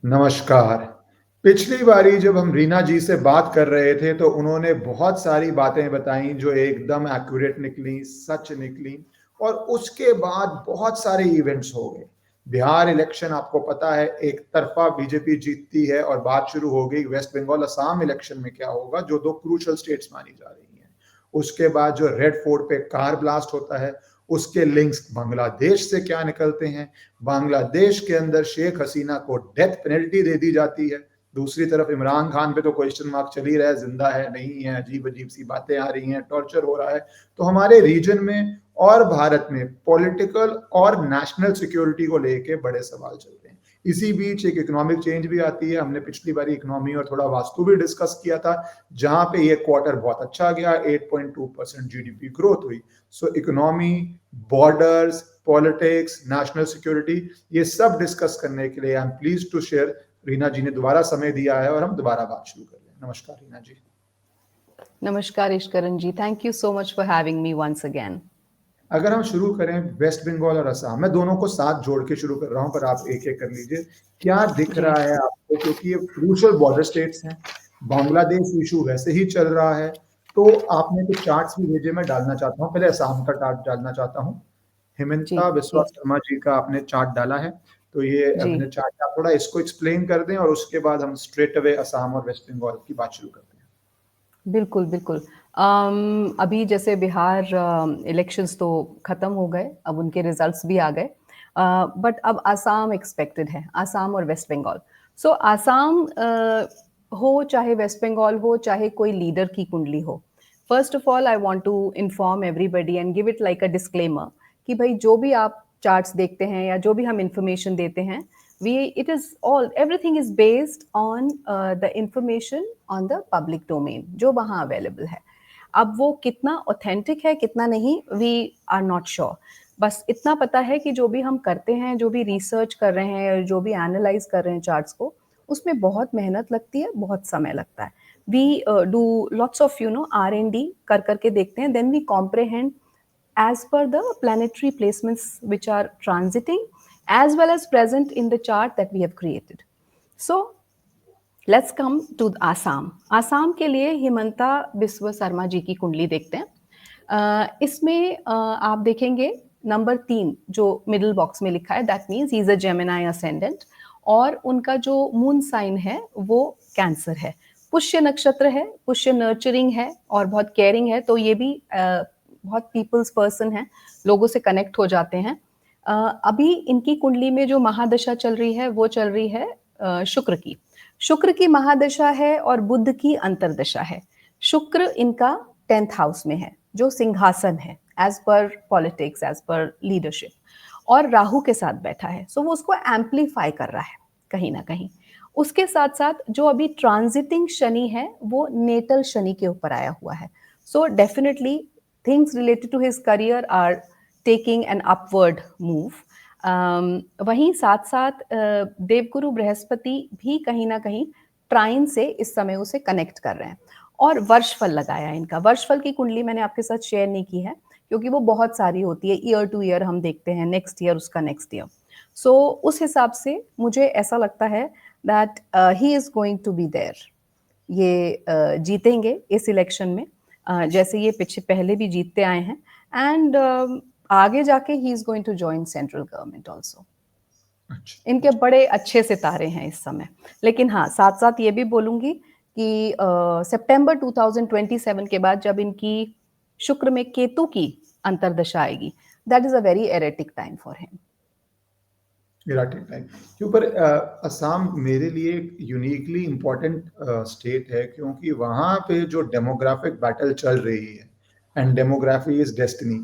नमस्कार। पिछली बारी जब हम रीना जी से बात कर रहे थे तो उन्होंने बहुत सारी बातें बताई जो एकदम एक्यूरेट निकली, सच निकली और उसके बाद बहुत सारे इवेंट्स हो गए। बिहार इलेक्शन आपको पता है एक तरफ़ा बीजेपी जीतती है और बात शुरू हो गई वेस्ट बंगाल, असम इलेक्शन में क्या होगा जो 2 क्रूशियल स्टेट्स मानी जा रही हैं। उसके बाद जो रेड फोर्ट पे कार ब्लास्ट होता है, उसके लिंक्स बांग्लादेश से क्या निकलते हैं, बांग्लादेश के अंदर शेख हसीना को डेथ पेनल्टी दे दी जाती है। दूसरी तरफ इमरान खान पे तो क्वेश्चन मार्क चल ही रहा है, जिंदा है, नहीं है, अजीब-अजीब सी बातें आ रही हैं, टॉर्चर हो रहा है। तो हमारे रीजन में और भारत में पॉलिटिकल और नेशनल सिक्योरिटी को लेके बड़े सवाल चल रहे हैं। इसी बीच एक इकोनॉमिक चेंज भी आती है। हमने पिछली बारी इकोनॉमी और थोड़ा वास्तु भी डिस्कस किया था, जहाँ पे ये क्वार्टर बहुत अच्छा गया, 8.2% जीडीपी ग्रोथ हुई। So economy, borders, politics, national security, ये सब डिस्कस करने के लिए I am pleased to share Reena ji ने दोबारा समय दिया है और हम दोबारा बात शुरू कर रहे हैं। नमस्कार रीना जी। नमस्कार Ishkaran ji, thank you so much for having me once again. अगर हम शुरू करें वेस्ट बंगाल और असम, मैं दोनों को साथ जोड़ के शुरू कर रहा हूं, पर आप एक एक कर लीजिए। क्या दिख जी रहा है आपको, क्योंकि ये क्रूशियल बॉर्डर स्टेट्स हैं, बांग्लादेश इशू वैसे ही चल रहा है, तो आपने कुछ चार्ट्स भी भेजे, मैं डालना चाहता हूँ। पहले असम का चार्ट डालना चाहता हूँ। जी हिमंता बिस्वा जी शर्मा जी का आपने चार्ट डाला है, तो ये जी मैंने चार्ट, आप थोड़ा इसको एक्सप्लेन कर दें और उसके बाद हम स्ट्रेट अवे असम और वेस्ट बंगाल की बात शुरू करते हैं। बिल्कुल बिल्कुल। अभी जैसे बिहार इलेक्शंस तो खत्म हो गए, अब उनके रिजल्ट्स भी आ गए, बट अब आसाम एक्सपेक्टेड है, आसाम और वेस्ट बंगाल। सो आसाम हो चाहे वेस्ट बंगाल हो, चाहे कोई लीडर की कुंडली हो, first of all I want to inform everybody and give it like a disclaimer कि भाई जो भी आप चार्ट्स देखते हैं या जो भी हम इंफॉर्मेशन देते हैं, it is all, everything is based on the information on the public domain जो वहाँ अवेलेबल है। अब वो कितना ऑथेंटिक है कितना नहीं, वी आर नॉट श्योर। बस इतना पता है कि जो भी हम करते हैं, जो भी रिसर्च कर रहे हैं, जो भी एनालाइज कर रहे हैं चार्ट्स को, उसमें बहुत मेहनत लगती है, बहुत समय लगता है। We do lots of R&D कर करके देखते हैं, then we comprehend as per the planetary placements which are transiting as well as present in the chart that we have created. So let's come to Assam. Assam के लिए हिमंता बिस्वा शर्मा जी की कुंडली देखते हैं। इसमें आप देखेंगे नंबर 3 जो मिडिल बॉक्स में लिखा है, that means he is a Gemini ascendant, और उनका जो मून साइन है वो कैंसर है। पुष्य नक्षत्र है, पुष्य नर्चरिंग है और बहुत केयरिंग है, तो ये भी बहुत पीपल्स पर्सन है, लोगों से कनेक्ट हो जाते हैं। अभी इनकी कुंडली में जो महादशा चल रही है वो चल रही है शुक्र की महादशा है और बुध की अंतरदशा है। शुक्र इनका 10th हाउस में है जो सिंहासन है एज पर पॉलिटिक्स, एज पर लीडरशिप, और राहु के साथ बैठा है, सो वो उसको एम्पलीफाई कर रहा है कहीं ना कहीं। उसके साथ साथ जो अभी ट्रांजिटिंग शनि है वो नेटल शनि के ऊपर आया हुआ है, so definitely things related to his career are taking an upward move. वहीं साथ साथ देवगुरु बृहस्पति भी कहीं ना कहीं ट्राइन से इस समय उसे कनेक्ट कर रहे हैं, और वर्षफल लगाया इनका। वर्षफल की कुंडली मैंने आपके साथ शेयर नहीं की है क्योंकि वो बहुत सारी होती है, ईयर टू ईयर हम देखते हैं, नेक्स्ट ईयर उसका नेक्स्ट ईयर। सो उस हिसाब से मुझे ऐसा लगता है that he is going to be there, ये जीतेंगे इस इलेक्शन में, जैसे ये पहले भी जीतते आए हैं, एंड आगे जाके he is going to join central government also. इनके बड़े अच्छे सितारे हैं इस समय। लेकिन हाँ, साथ साथ ये भी बोलूंगी कि सितंबर 2027 के बाद जब इनकी शुक्र में केतु की अंतरदशा आएगी, that is a very erratic time for him. के ऊपर असम मेरे लिए यूनिकली इम्पोर्टेंट स्टेट है, क्योंकि वहाँ पे जो डेमोग्राफिक बैटल चल रही है, एंड डेमोग्राफी इज डेस्टिनी,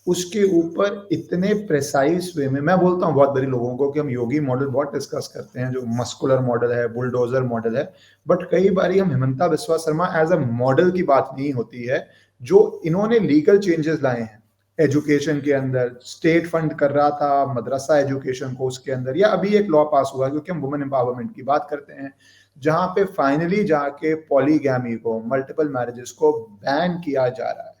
उसके ऊपर इतने प्रेसाइज वे में, मैं बोलता हूँ बहुत बड़े लोगों को कि हम योगी मॉडल बहुत डिस्कस करते हैं, जो मस्कुलर मॉडल है, बुलडोजर मॉडल है, बट कई बार हम Himanta Biswa Sarma as a model की बात नहीं होती है, जो इन्होंने लीगल चेंजेस लाए हैं एजुकेशन के अंदर। स्टेट फंड कर रहा था मदरसा एजुकेशन को उसके अंदर, या अभी एक लॉ पास हुआ, क्योंकि हम वुमेन एम्पावरमेंट की बात करते हैं, जहां पे फाइनली जाके पॉलीगैमी को, मल्टीपल मैरिजेस को बैन किया जा रहा है।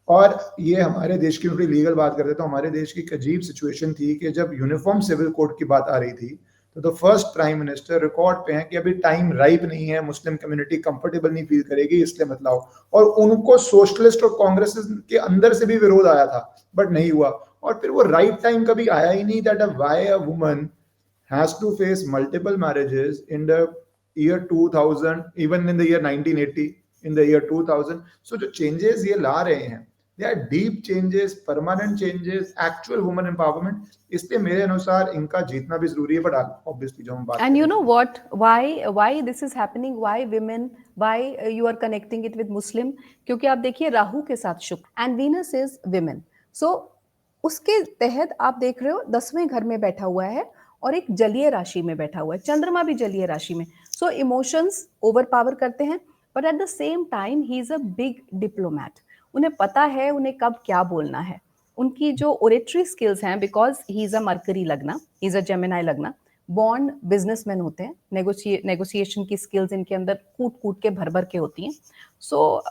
और ये हमारे देश की लीगल बात करते तो हमारे देश की एक अजीब सिचुएशन थी कि जब यूनिफॉर्म सिविल कोड की बात आ रही थी, तो the first prime minister record पे हैं कि अभी टाइम राइप नहीं है, मुस्लिम कम्युनिटी कंफर्टेबल नहीं फील करेगी, इसलिए मत लाओ। और उनको सोशलिस्ट और कांग्रेस के अंदर से भी विरोध आया था, बट नहीं हुआ। और फिर वो राइट टाइम कभी आया ही नहीं, that why a woman has to face multiple marriages in the year 2000, even in the year 1980, in the year 2000. So जो changes ये ला रहे हैं, they are deep changes, permanent changes, actual woman empowerment. इसलिए मेरे अनुसार इनका जीतना भी जरूरी है, बट obviously जो हम बात And you करें know what? Why this is happening? Why women? Why you are connecting it with Muslim? क्योंकि आप देखिए राहु के साथ शुक्र and Venus is women. So उसके तहत आप देख रहे हो 10वें घर में बैठा हुआ है और एक जलीय राशि में बैठा हुआ है, चंद्रमा भी जलीय राशि में। सो इमोशंस ओवर पावर करते हैं, but at the same time he is a big diplomat. उन्हें पता है उन्हें कब क्या बोलना है। उनकी जो ओरेटरी स्किल्स हैं, because he is a mercury लग्ना, ही इज अ जेमिनाई लग्ना, बॉर्न बिजनेसमैन होते हैं, नेगोशिएशन की स्किल्स इनके अंदर कूट कूट के भर भर के होती हैं। सो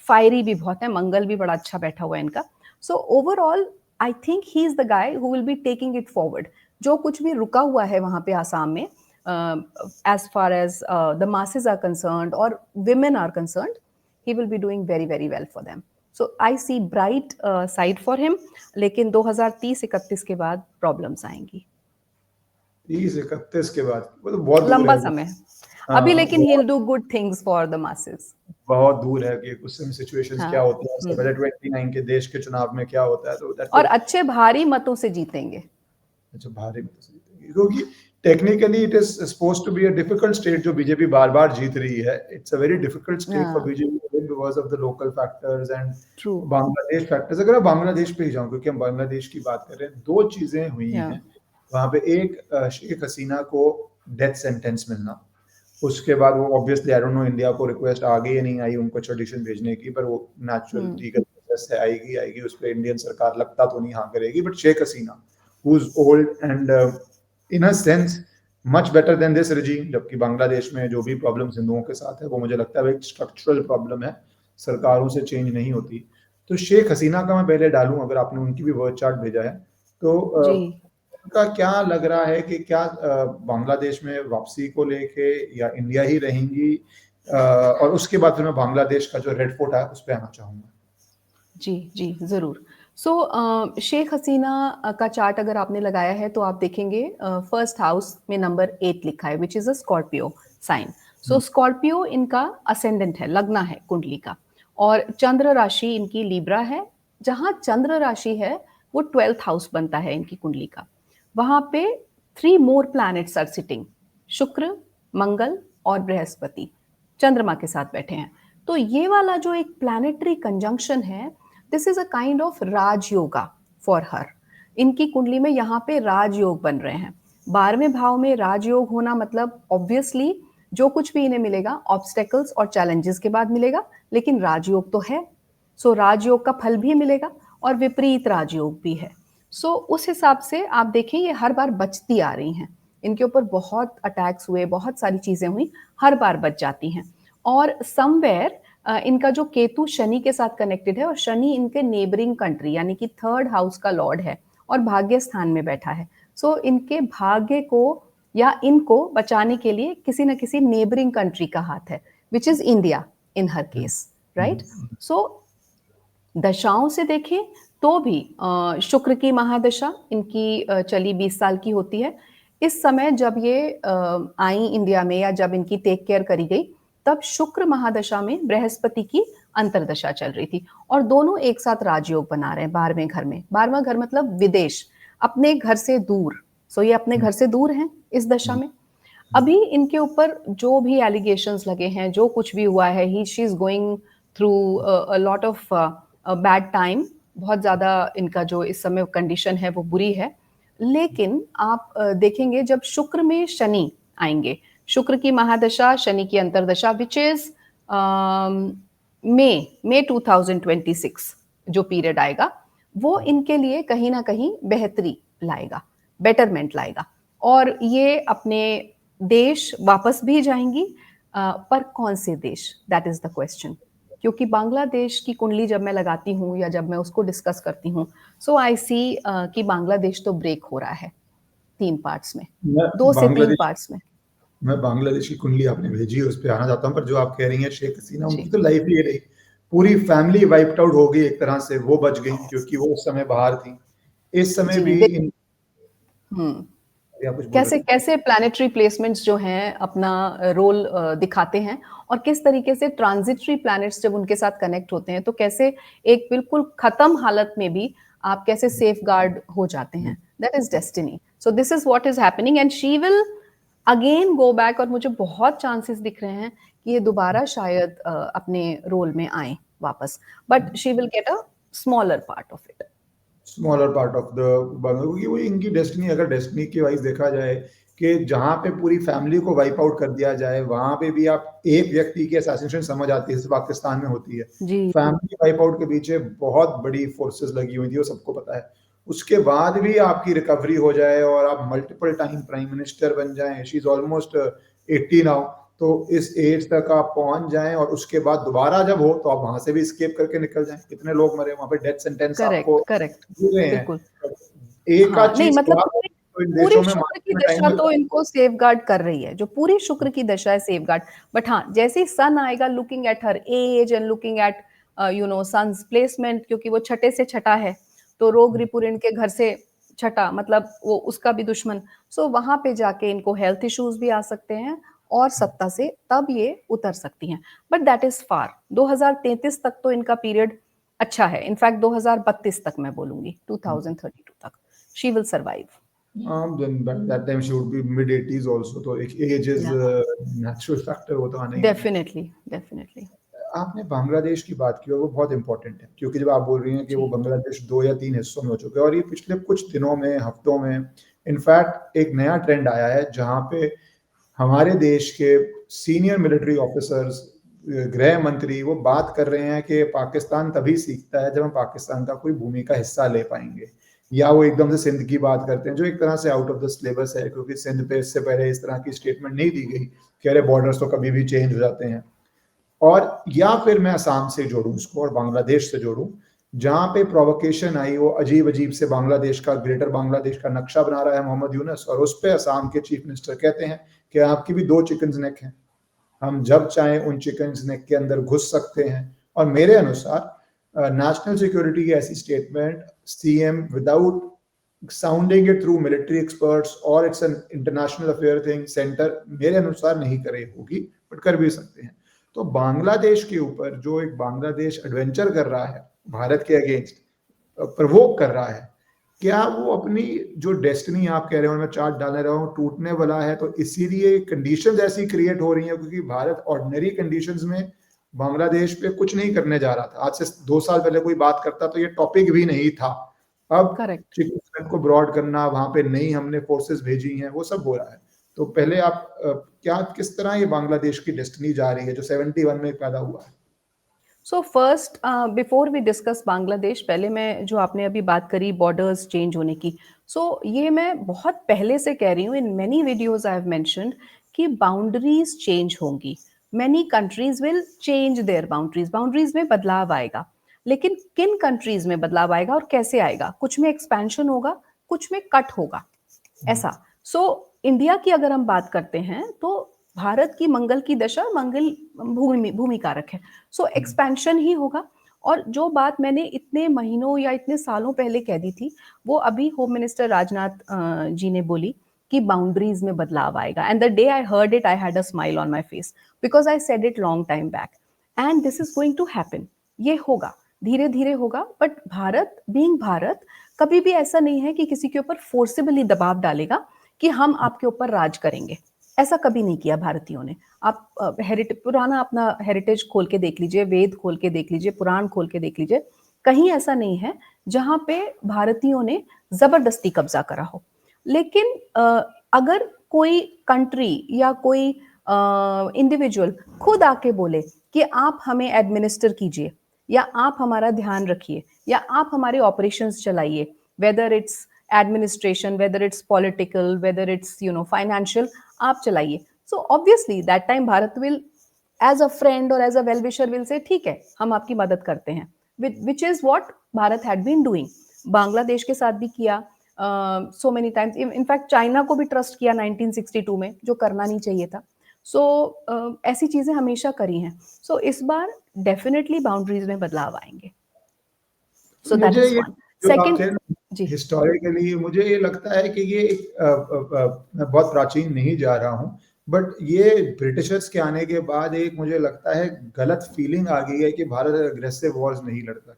फायरी भी बहुत है, मंगल भी बड़ा अच्छा बैठा हुआ है इनका। So overall I think he is the guy who will be taking it forward. जो कुछ भी रुका हुआ है वहां पे आसाम में, as far as the masses are concerned और women are concerned, he will be doing very very well for them. So I see bright side for him. लेकिन 2030-31 के बाद प्रॉब्लम्स आएंगी। 30-31 के बाद वो तो बहुत दूर लंबा है। समय हाँ, अभी, लेकिन he will do good things for the masses. बहुत दूर है कि उस समय सिचुएशंस हाँ, क्या होती है, उससे पहले 29 के देश के चुनाव में क्या होता है, तो दैट और अच्छे भारी मतों से जीतेंगे। अच्छा भारी मत से जीतेंगे, क्योंकि technically it is supposed to be a difficult state जो बीजेपी बार-बार जीत रही है। It's a very difficult state for हाँ, BJP because of the local factors and true. Bangladesh factors. अगर मैं बांग्लादेश पे ही जाऊं, क्योंकि हम बांग्लादेश की बात कर रहे हैं, दो चीजें हुई या हैं वहां पे। एक, शेख हसीना को डेथ सेंटेंस मिलना, उसके बाद वो obviously I don't know India को रिक्वेस्ट आ गई या नहीं आई उनको एक्स्ट्राडिशन भेजने की, पर वो नेचुरल लीगल प्रोसेस से आएगी आएगी, उस पर इंडियन सरकार लगता तो नहीं हाँ करेगी। But Sheikh Hasina who is old and in a sense much better than this regime, जबकि बांग्लादेश में जो भी प्रॉब्लम हिंदुओं के साथ है वो मुझे लगता है एक स्ट्रक्चरल प्रॉब्लम है, सरकारों से चेंज नहीं होती। तो शेख हसीना का मैं पहले डालूं, अगर आपने उनकी भी वर्ड चार्ट भेजा है तो जी। उनका क्या लग रहा है कि क्या बांग्लादेश में वापसी को लेके या इंडिया ही रहेंगी? और उसके बाद फिर मैं बांग्लादेश का जो रेड फोर्ट है उस पर आना चाहूंगा। जी जी जरूर। सो शेख हसीना का चार्ट अगर आपने लगाया है तो आप देखेंगे फर्स्ट हाउस में नंबर 8 लिखा है, which is a Scorpio sign. So Scorpio इनका असेंडेंट है, लगना है कुंडली का, और चंद्र राशि इनकी लीब्रा है। जहां चंद्र राशि है वो 12th हाउस बनता है इनकी कुंडली का। वहां पे 3 मोर प्लैनेट्स आर सिटिंग, शुक्र, मंगल और बृहस्पति चंद्रमा के साथ बैठे हैं। तो ये वाला जो एक प्लैनेटरी कंजंक्शन है, this is a kind of Rajyoga for her. इनकी कुंडली में यहाँ पे राजयोग बन रहे हैं। 12वें भाव में राजयोग होना मतलब ऑब्वियसली जो कुछ भी इन्हें मिलेगा ऑब्स्टेकल्स और चैलेंजेस के बाद मिलेगा, लेकिन राजयोग तो है। सो राजयोग का फल भी मिलेगा और विपरीत राजयोग भी है। सो उस हिसाब से आप देखें ये हर बार बचती आ रही हैं। इनके ऊपर बहुत अटैक्स हुए, बहुत सारी चीजें हुई, हर बार बच जाती हैं। और समवेयर इनका जो केतु शनि के साथ कनेक्टेड है, और शनि इनके नेबरिंग कंट्री यानी कि 3rd हाउस का लॉर्ड है और भाग्य स्थान में बैठा है। सो इनके भाग्य को या इनको बचाने के लिए किसी न किसी नेबरिंग कंट्री का हाथ है, which is India in her case, right. So दशाओं से देखें तो भी शुक्र की महादशा इनकी चली 20 साल की होती है। इस समय जब ये आई इंडिया में या जब इनकी टेक केयर करी गई, तब शुक्र महादशा में बृहस्पति की अंतरदशा चल रही थी, और दोनों एक साथ राजयोग बना रहे हैं 12वें घर में। 12वां घर मतलब विदेश, अपने घर से दूर। सो ये अपने घर से दूर हैं इस दशा में। अभी इनके ऊपर जो भी एलिगेशंस लगे हैं, जो कुछ भी हुआ है, he she is going through a lot of bad time. बहुत ज्यादा इनका जो इस समय कंडीशन है वो बुरी है। लेकिन आप देखेंगे जब शुक्र में शनि आएंगे, शुक्र की महादशा, शनि की अंतरदशा, विच इज मई 2026 जो पीरियड आएगा, वो इनके लिए कहीं ना कहीं बेहतरी लाएगा, बेटरमेंट लाएगा। और ये अपने देश वापस भी जाएंगी, पर कौन से देश, दैट इज द क्वेश्चन। क्योंकि बांग्लादेश की कुंडली जब मैं लगाती हूँ या जब मैं उसको डिस्कस करती हूँ, सो आई सी कि बांग्लादेश तो ब्रेक हो रहा है। 3 पार्ट्स में, मैं 2 से 3 बांग्लादेश पार्ट्स में। मैं बांग्लादेश की कुंडली आपने भेजी है, उस पे आना चाहता हूँ, पर जो आप कह रही हैं शेख हसीना, जी। उनकी तो लाइफ ही ये रही। पूरी फैमिली वाइप्ड आउट हो गई एक तरह से, वो बच गई क्योंकि वो उस समय बाहर थी। इस समय जी, भी दे इन हुँ। आप कुछ बोल कैसे रहे थे? कैसे प्लैनेटरी प्लेसमेंट्स जो हैं अपना रोल दिखाते हैं और किस तरीके से ट्रांजिटरी प्लैनेट्स जब उनके साथ कनेक्ट होते हैं तो कैसे एक बिल्कुल खत्म हालत में भी आप कैसे सेफगार्ड हो जाते हैं। That is destiny. So this is what is happening and she will again go back और मुझे बहुत चांसेस दिख रहे हैं कि ये दोबारा शायद अपने रोल में आए वापस, but she will get a smaller part of it. Smaller part of the क्योंकि वो इनकी डेस्टिनी, अगर डेस्टिनी के वाइज देखा जाए कि जहाँ पे पूरी फैमिली को वाइप आउट कर दिया जाए, वहां पे भी आप एक व्यक्ति की असैसिनेशन समझ आती है, जैसे पाकिस्तान में होती है। जी। फैमिली वाइप आउट के पीछे बहुत बड़ी फोर्सेस लगी हुई थी, वो सबको पता है। उसके बाद भी आपकी रिकवरी हो जाए और आप मल्टीपल टाइम प्राइम मिनिस्टर बन जाएं, शी इज ऑलमोस्ट 80 नाउ, तो इस एज तक आप पहुंच जाएं और उसके बाद दोबारा जब हो तो आप वहां से भी स्केप करके निकल जाएं। कितने लोग मरे वहां पे, डेथ सेंटेंस आपको करेक्ट, करेक्ट। मिल रहे हैं। बिल्कुल। एक आध हाँ, नहीं चीज मतलब खराब पूरी होगी तो इन पूरी देशों में शुक्र की मारने में टाइम दशा तो लगता है। इनको सेफगार्ड कर रही है, जो पूरी शुक्र की दशा है सेफगार्ड। बट हाँ, जैसे ही सन आएगा looking at her age and looking at sun's placement, क्योंकि वो छठे से छठा है, तो रोग रिपुरेंट के घर से छठा मतलब वो उसका भी दुश्मन। सो वहां पे जाके इनको हेल्थ इश्यूज भी आ सकते हैं और सत्ता से तब ये उतर सकती हैं। बट दैट इज फार, 2033 तक तो इनका पीरियड अच्छा है। इनफैक्ट 2032 तक मैं बोलूंगी, 2032 तक she will survive. then by that time she would be mid 80s also, तो एक एज इज या नेचुरल फैक्टर, वो तो आना ही आना है। Definitely, definitely. आपने बांग्लादेश की बात की और वो बहुत इंपॉर्टेंट है, क्योंकि जब आप बोल रही हैं कि वो जी। बांग्लादेश 2 या 3 हिस्सों में हो चुका है और ये पिछले कुछ दिनों में, हफ्तों में इनफैक्ट एक नया ट्रेंड आया है जहाँ पे हमारे देश के सीनियर मिलिट्री ऑफिसर्स, गृह मंत्री, वो बात कर रहे हैं कि पाकिस्तान तभी सीखता है जब हम पाकिस्तान का कोई भूमि का हिस्सा ले पाएंगे। या वो एकदम से सिंध की बात करते हैं, जो एक तरह से आउट ऑफ द सिलेबस है, क्योंकि सिंध पे इससे पहले इस तरह की स्टेटमेंट नहीं दी गई कि अरे बॉर्डर्स तो कभी भी चेंज हो जाते हैं। और या फिर मैं असम से जोड़ूं इसको और बांग्लादेश से जोड़ूं, जहां पे प्रोवोकेशन आई, वो अजीब अजीब से बांग्लादेश का, ग्रेटर बांग्लादेश का नक्शा बना रहा है मोहम्मद यूनस, और उस पे असम के चीफ मिनिस्टर कहते हैं कि आपकी भी 2 चिकन नेक हैं, हम जब चाहें उन चिकन नेक के अंदर घुस सकते हैं। और मेरे अनुसार नेशनल सिक्योरिटी की ऐसी statement CM without sounding it through military experts और it's an international affair thing centre, मेरे अनुसार नहीं करे होगी, बट कर भी सकते हैं। तो बांग्लादेश के ऊपर जो एक बांग्लादेश एडवेंचर कर रहा है भारत के अगेंस्ट, प्रवोक कर रहा है, क्या वो अपनी जो डेस्टिनी आप कह रहे हो, मैं चार्ट डालने रहा हूँ, टूटने वाला है, तो इसीलिए कंडीशंस ऐसी क्रिएट हो रही हैं, क्योंकि भारत ऑर्डिनरी कंडीशंस में बांग्लादेश पे कुछ नहीं करने जा रहा था। आज से 2 साल पहले कोई बात करता तो ये टॉपिक भी नहीं था। अब करेक्ट। चिकित्सक को ब्रॉड करना, वहां पे नहीं हमने फोर्सेस भेजी हैं, वो सब हो रहा है। तो पहले आप क्या, किस तरह ये बांग्लादेश की डेस्टिनी जा रही है जो 71 में पैदा हुआ है? So first before we discuss Bangladesh, पहले मैं जो आपने अभी बात करी बॉर्डर्स चेंज होने की, सो ये मैं बहुत पहले से कह रही हूँ, in many videos I have mentioned कि बाउंड्रीज चेंज होंगी। Many countries will change their boundaries, boundaries में बदलाव आएगा। लेकिन किन कंट्रीज में बदलाव आएगा और कैसे आएगा? कुछ में एक्सपेंशन होगा, कुछ में कट होगा, ऐसा। सो इंडिया की अगर हम बात करते हैं तो भारत की मंगल की दशा मंगल भूमि भूमि कारक है। सो एक्सपेंशन ही होगा। और जो बात मैंने इतने महीनों या इतने सालों पहले कह दी थी, वो अभी होम मिनिस्टर राजनाथ जी ने बोली कि बाउंड्रीज में बदलाव आएगा। And the day I heard it I had a smile on my face, because I said it long time back and this is going to happen. ये होगा, धीरे धीरे होगा। बट भारत बीइंग भारत कभी भी ऐसा नहीं है कि किसी के ऊपर फोर्सिबली दबाव डालेगा कि हम आपके ऊपर राज करेंगे। ऐसा कभी नहीं किया भारतीयों ने। आप पुराना अपना हेरिटेज खोल के देख लीजिए, वेद खोल के देख लीजिए, पुराण खोल के देख लीजिए, कहीं ऐसा नहीं है जहां पे भारतीयों ने जबरदस्ती कब्जा करा हो। लेकिन अगर कोई कंट्री या कोई इंडिविजुअल खुद आके बोले कि आप हमें एडमिनिस्टर कीजिए या आप हमारा ध्यान रखिए या आप हमारे ऑपरेशंस चलाइए, whether it's administration, whether it's political, whether it's financial, आप चलाइए। So obviously that time Bharat will as a friend और as a well wisher will say ठीक है, हम आपकी मदद करते हैं, which is what Bharat had been doing. Bangladesh के साथ भी किया, so many times, in fact China को भी ट्रस्ट किया 1962 में, जो करना नहीं चाहिए था। सो ऐसी चीजें हमेशा करी हैं। सो इस बार डेफिनेटली बाउंड्रीज में बदलाव आएंगे। तो सो दैट मुझे इज ये वन। जो आप सेकंड, कह रहे हैं जी हिस्टोरिकली, मुझे ये लगता है कि ये मैं बहुत प्राचीन नहीं जा रहा हूँ, बट ये ब्रिटिशर्स के आने के बाद एक मुझे लगता है गलत फीलिंग आ गई है कि भारत अग्रेसिव वॉर्स नहीं लड़ता,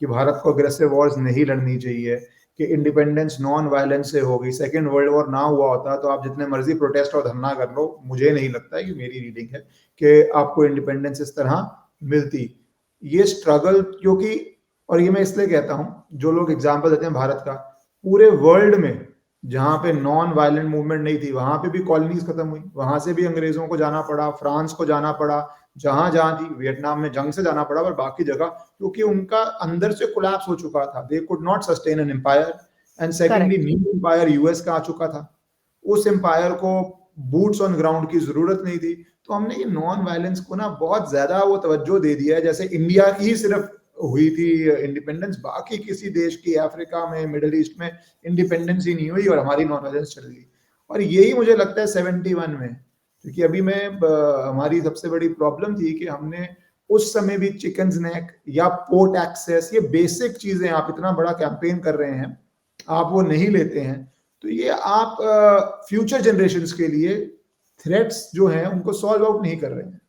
कि भारत को अग्रेसिव वॉर्स नहीं लड़नी चाहिए, कि इंडिपेंडेंस नॉन वायलेंस से होगी। सेकेंड वर्ल्ड वॉर ना हुआ होता तो आप जितने मर्जी प्रोटेस्ट और धरना कर लो, मुझे नहीं लगता है, कि मेरी रीडिंग है कि आपको इंडिपेंडेंस इस तरह मिलती। ये स्ट्रगल, क्योंकि, और ये मैं इसलिए कहता हूं, जो लोग एग्जाम्पल देते हैं भारत का, पूरे वर्ल्ड में जहां पे नॉन वायलेंट मूवमेंट नहीं थी, वहां पे भी कॉलोनीज खत्म हुई, वहां से भी अंग्रेजों को जाना पड़ा, फ्रांस को जाना पड़ा, जहां जहां थी, वियतनाम में जंग से जाना पड़ा, और बाकी जगह, क्योंकि उनका अंदर से कोलैप्स हो चुका था। They could not sustain an empire. And secondly, correct. New empire US का आ चुका था, उस एम्पायर को बूट्स ऑन ग्राउंड की जरूरत नहीं थी। तो हमने ये नॉन वायलेंस को ना बहुत ज्यादा वो तवज्जो दे दिया है, जैसे इंडिया की सिर्फ हुई थी इंडिपेंडेंस, बाकी किसी देश की अफ्रीका में, मिडिल ईस्ट में इंडिपेंडेंस ही नहीं हुई, और हमारी नॉन वायलेंस चल गई। और यही मुझे लगता है 71 में, क्योंकि अभी मैं हमारी सबसे बड़ी प्रॉब्लम थी कि हमने उस समय भी चिकन नेक या पोर्ट एक्सेस, ये बेसिक चीजें, आप इतना बड़ा कैंपेन कर रहे हैं, आप वो नहीं लेते हैं, तो ये आप फ्यूचर जनरेशंस के लिए थ्रेट्स जो हैं उनको सॉल्व आउट नहीं कर रहे हैं।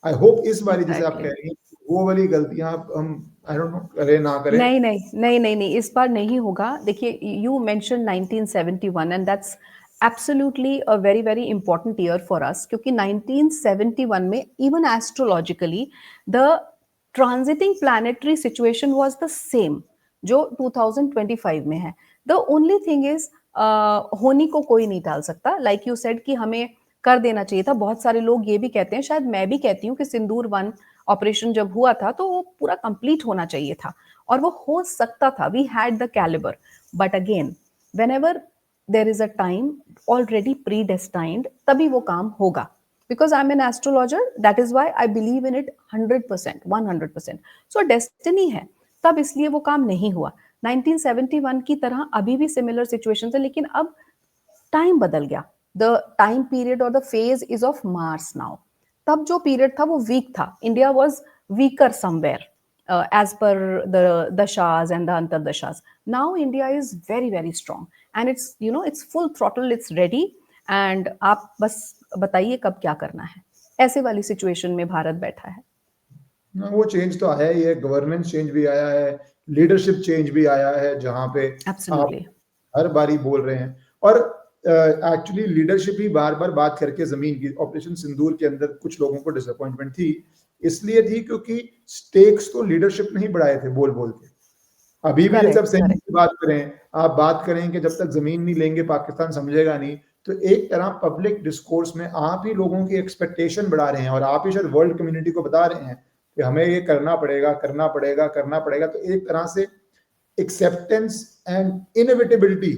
आई होप इस बारी, जैसे आप कह एग्जैक्टली। रही हैं, वो वाली गलतियां हम, आई डोंट नो, करें ना करें। नहीं नहीं नहीं नहीं नहीं, इस बार नहीं होगा। देखिए, you mention 1971 and that's absolutely a very very important year for us, क्योंकि 1971 में even astrologically the transiting planetary situation was the same जो 2025 में है। द ओनली थिंग इज, होनी को कोई नहीं टाल सकता, लाइक यू सेड कि हमें कर देना चाहिए था। बहुत सारे लोग ये भी कहते हैं, शायद मैं भी कहती हूँ, कि सिंदूर वन ऑपरेशन जब हुआ था तो वो पूरा कंप्लीट होना चाहिए था, और वो हो सकता था, we had the calibre. But again, whenever there is a time already predestined, तभी वो काम होगा। Because I am an astrologer, that is why I believe in it 100%, 100%। So destiny है, तब इसलिए वो काम नहीं हुआ। 1971 की तरह अभी भी सिमिलर सिचुएशन है, लेकिन अब टाइम बदल गया। द टाइम पीरियड और the phase is of Mars now. तब जो पीरियड था वो वीक था, India was weaker somewhere as per the dashas and the antardashas. Now India is very very strong and it's, you know, it's full throttle, it's ready. And आप बस बताइए कब क्या करना है। ऐसे वाली सिचुएशन में भारत बैठा है। वो चेंज तो आया ही है, गवर्नेंस चेंज भी आया है, लीडरशिप चेंज भी आया है, जहां पे आप एब्सोल्युटली। हर बारी बोल रहे हैं। और एक्चुअली लीडरशिप ही बार बार बात करके जमीन की, ऑपरेशन सिंदूर के अंदर कुछ लोगों को डिसअपॉइंटमेंट थी, इसलिए थी क्योंकि स्टेक्स तो लीडरशिप ने ही बढ़ाए थे बोल बोल के। अभी भी ये सब करेक्ट सही करेक्ट। की बात करें, आप बात करें कि जब तक जमीन नहीं लेंगे पाकिस्तान समझेगा नहीं, तो एक तरह पब्लिक डिस्कोर्स में आप ही लोगों की एक्सपेक्टेशन बढ़ा रहे हैं, और आप ही शायद वर्ल्ड कम्युनिटी को बता रहे हैं कि हमें ये करना पड़ेगा, करना पड़ेगा, करना पड़ेगा। तो एक तरह से एक्सेप्टेंस एंड इनएविटेबिलिटी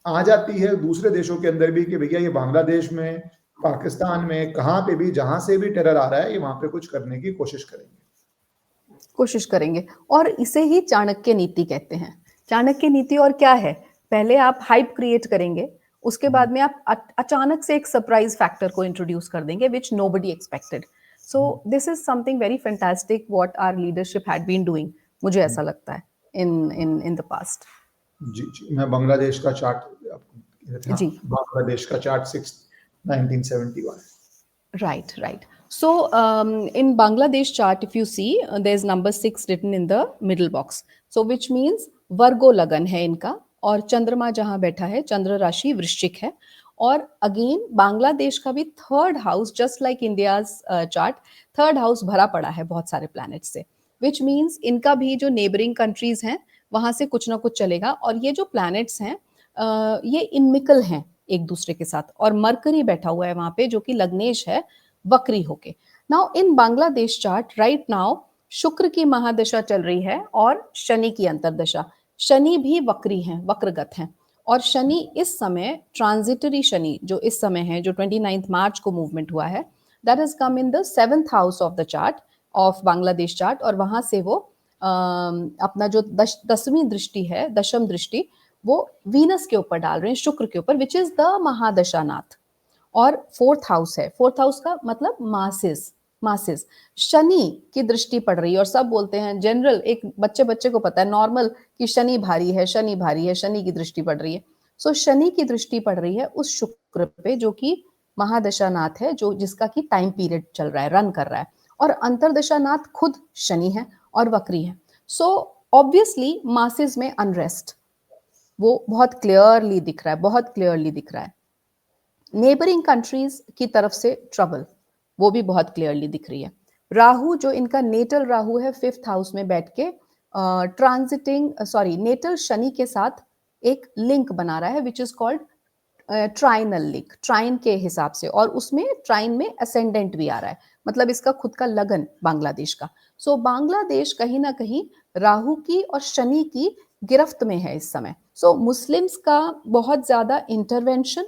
आ जाती है दूसरे देशों के अंदर भी, कि भैया ये बांग्लादेश में, पाकिस्तान में, कहाँ पे भी, जहां से भी टेरर आ रहा है, ये वहां पे कुछ करने की कोशिश करेंगे। कोशिश करेंगे। और इसे ही चाणक्य नीति कहते हैं। चाणक्य नीति और क्या है? पहले आप हाइप क्रिएट करेंगे, उसके बाद में आप अचानक से एक सरप्राइज फैक्टर को इंट्रोड्यूस कर देंगे which nobody expected. So this is something very fantastic what our leadership had been doing, मुझे ऐसा लगता है, इन इन इन द पास्ट। जी जी, मैं बांग्लादेश का चार्ट आपको, हाँ, जी, बांग्लादेश का chart 1971। right, right. So, in Bangladesh chart, if you see, there's number 6 written in the middle box. So, which means वर्गो लगन है इनका, और चंद्रमा जहां बैठा है, चंद्र राशि वृश्चिक है। और अगेन बांग्लादेश का भी third house, just like India's chart, third house भरा पड़ा है बहुत सारे प्लैनेट से, विच मीन्स इनका भी जो नेबरिंग कंट्रीज हैं वहां से कुछ ना कुछ चलेगा। और ये जो प्लैनेट्स हैं, ये इनमिकल हैं एक दूसरे के साथ, और मरकरी बैठा हुआ है वहां पे, जो कि लग्नेश है, वक्री होके। Now in Bangladesh chart right now शुक्र की महादशा चल रही है और शनि की अंतरदशा। शनि भी वक्री हैं, वक्रगत हैं। और शनि इस समय, ट्रांजिटरी शनि जो इस समय है, जो 29 मार्च को मूवमेंट हुआ है, that has come in the 7th house of the chart of Bangladesh chart. और वहां से वो अपना जो 10वीं दृष्टि है, दशम दृष्टि, वो वीनस के ऊपर डाल रहे हैं, शुक्र के ऊपर, विच इज द महादशानाथ। और फोर्थ हाउस है, फोर्थ हाउस का मतलब मासेस, मासेस। शनि की दृष्टि पड़ रही है, और सब बोलते हैं जनरल, एक बच्चे बच्चे को पता है नॉर्मल कि शनि भारी है, शनि भारी है, शनि की दृष्टि पड़ रही है। सो शनि की दृष्टि पड़ रही है उस शुक्र पे जो कि महादशानाथ है, जो जिसका की टाइम पीरियड चल रहा है, रन कर रहा है। और अंतरदशानाथ खुद शनि है और वक्री है। सो ऑब्वियसली मासेस में अनरेस्ट वो बहुत क्लियरली दिख रहा है, बहुत क्लियरली दिख रहा है। नेबरिंग कंट्रीज की तरफ से ट्रबल वो भी बहुत क्लियरली दिख रही है। राहु जो इनका नेटल राहु है, फिफ्थ हाउस में बैठ के ट्रांजिटिंग, सॉरी, नेटल शनि के साथ एक लिंक बना रहा है विच इज कॉल्ड ट्राइनल लिंक, ट्राइन के हिसाब से, और उसमें ट्राइन में असेंडेंट भी आ रहा है, मतलब इसका खुद का लगन बांग्लादेश का। सो बांग्लादेश कहीं ना कहीं राहु की और शनि की गिरफ्त में है इस समय। सो मुस्लिम्स का बहुत ज्यादा इंटरवेंशन,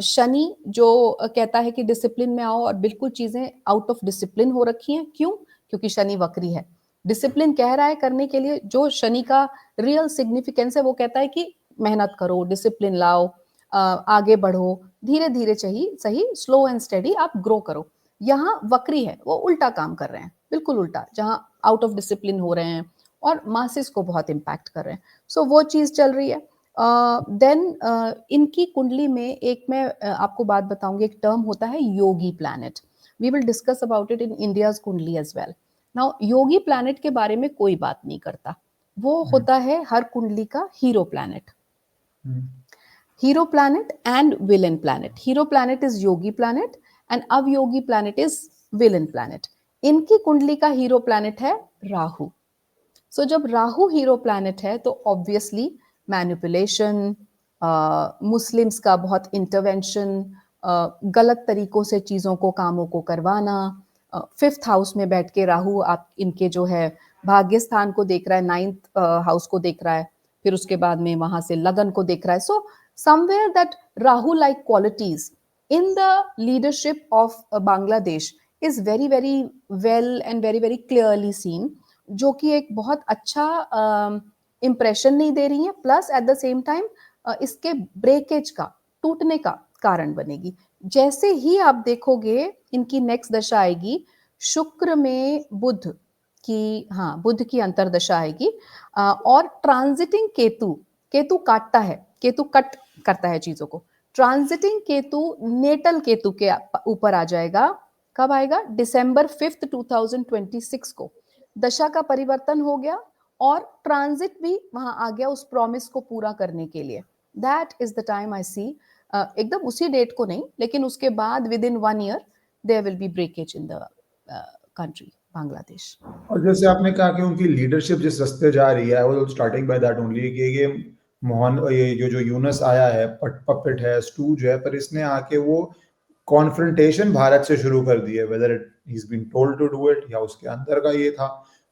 शनि जो कहता है कि डिसिप्लिन में आओ, और बिल्कुल चीजें आउट ऑफ डिसिप्लिन हो रखी हैं। क्यों? क्योंकि शनि वक्री है। डिसिप्लिन कह रहा है करने के लिए, जो शनि का रियल सिग्निफिकेंस है वो कहता है कि मेहनत करो, डिसिप्लिन लाओ, आगे बढ़ो, धीरे धीरे सही सही, स्लो एंड स्टेडी आप ग्रो करो। यहाँ वक्री है, वो उल्टा काम कर रहे हैं, बिल्कुल उल्टा, जहां आउट ऑफ डिसिप्लिन हो रहे हैं और मासेस को बहुत इम्पैक्ट कर रहे हैं। सो वो चीज चल रही है। देन इनकी कुंडली में एक मैं आपको बात बताऊंगी, एक टर्म होता है yogi planet. We will discuss about it in India's kundli as well. Now yogi planet के बारे में कोई बात नहीं करता, वो होता है हर कुंडली का hero planet. Hero planet and villain planet. Hero planet is yogi planet and avyogi planet is villain planet. इनकी कुंडली का हीरो प्लैनेट है राहु। सो जब राहु हीरो प्लैनेट है तो ऑब्वियसली मैनिपुलेशन, मुस्लिम्स का बहुत इंटरवेंशन, गलत तरीकों से चीजों को, कामों को करवाना। फिफ्थ हाउस में बैठ के राहु आप इनके जो है भाग्य स्थान को देख रहा है, नाइन्थ हाउस को देख रहा है, फिर उसके बाद में वहां से लगन को देख रहा है। सो somewhere that Rahu like qualities in the leadership of Bangladesh is very very well and very very clearly seen, जो कि एक बहुत अच्छा इम्प्रेशन नहीं दे रही है, plus at the same time इसके ब्रेकेज का, टूटने का कारण बनेगी। जैसे ही आप देखोगे इनकी नेक्स्ट दशा आएगी शुक्र में बुध की, हाँ बुध की अंतरदशा आएगी, और ट्रांजिटिंग केतु, केतु काटता है, केतु कट करता है चीजों को। ट्रांजिटिंग केतु नेटल केतु के ऊपर आ जाएगा। कब आएगा? December 5th 2026 को दशा का परिवर्तन हो गया और ट्रांजिट भी वहां आ गया उस प्रॉमिस को पूरा करने के लिए। That is the time I see, एकदम उसी डेट को नहीं, लेकिन उसके बाद within 1 year there will be breakage in the country Bangladesh. और जैसे आपने कहा कि उनकी लीडरशिप जिस रास्ते जा रही है, वो स्टार्टिंग बाय दैट ओनली कि ये मोहन, ये जो यूनस आया है, पपेट है, स्टूज है, पर इसने आके वो कॉन्फ्रंटेशन भारत से शुरू कर दी है, whether it he is been told to do it या उसके अंदर का ये था,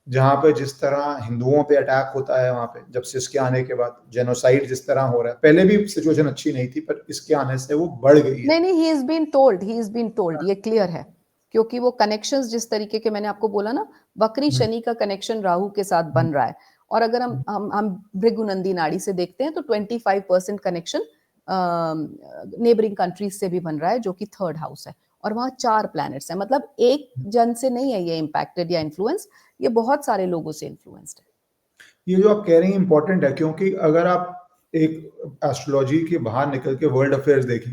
जहाँ पे जिस तरह हिंदुओं पे अटैक होता है, वहाँ पे जब से इसके आने के बाद जेनोसाइड जिस तरह हो रहा है, पहले भी सिचुएशन अच्छी नहीं थी, पर इसके आने से वो बढ़ गई है। नहीं नहीं, ही इज बीन टोल्ड, ये क्लियर है, क्योंकि वो कनेक्शंस जिस तरीके के मैंने आपको बोला ना, वक्री शनि का कनेक्शन राहु के साथ बन रहा है। और अगर हम भृगुनंदी नाड़ी से देखते हैं तो 25% कनेक्शन नेबरिंग कंट्रीज से भी बन रहा है, जो कि थर्ड हाउस है, और वहां 4 प्लैनेट्स हैं। मतलब एक जन से नहीं है ये इम्पैक्टेड या इन्फ्लुएंस, ये बहुत सारे लोगों से इन्फ्लुएंस्ड है। ये जो आप कह रही हैं इंपॉर्टेंट है, क्योंकि अगर आप एक एस्ट्रोलॉजी के बाहर निकल के वर्ल्ड अफेयर्स देखें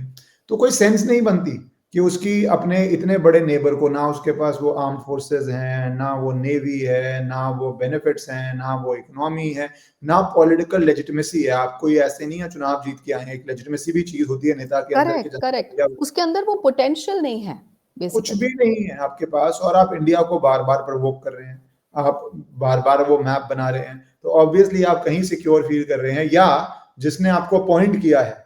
तो कोई सेंस नहीं बनती कि उसकी अपने इतने बड़े नेबर को, ना उसके पास वो आर्म फोर्सेस हैं, ना वो नेवी है, ना वो बेनिफिट्स हैं, ना वो इकोनॉमी है, ना पॉलिटिकल लेजिटिमेसी है। आप कोई ऐसे नहीं है चुनाव जीत के आए हैं, एक लेजिटिमेसी भी चीज होती है नेता के अंदर करेक्ट करेक्ट, उसके अंदर वो पोटेंशियल नहीं है, कुछ भी नहीं है आपके पास, और आप इंडिया को बार बार प्रवोक कर रहे हैं, आप बार बार वो मैप बना रहे हैं, तो ऑब्वियसली आप कहीं सिक्योर फील कर रहे हैं, या जिसने आपको अपॉइंट किया है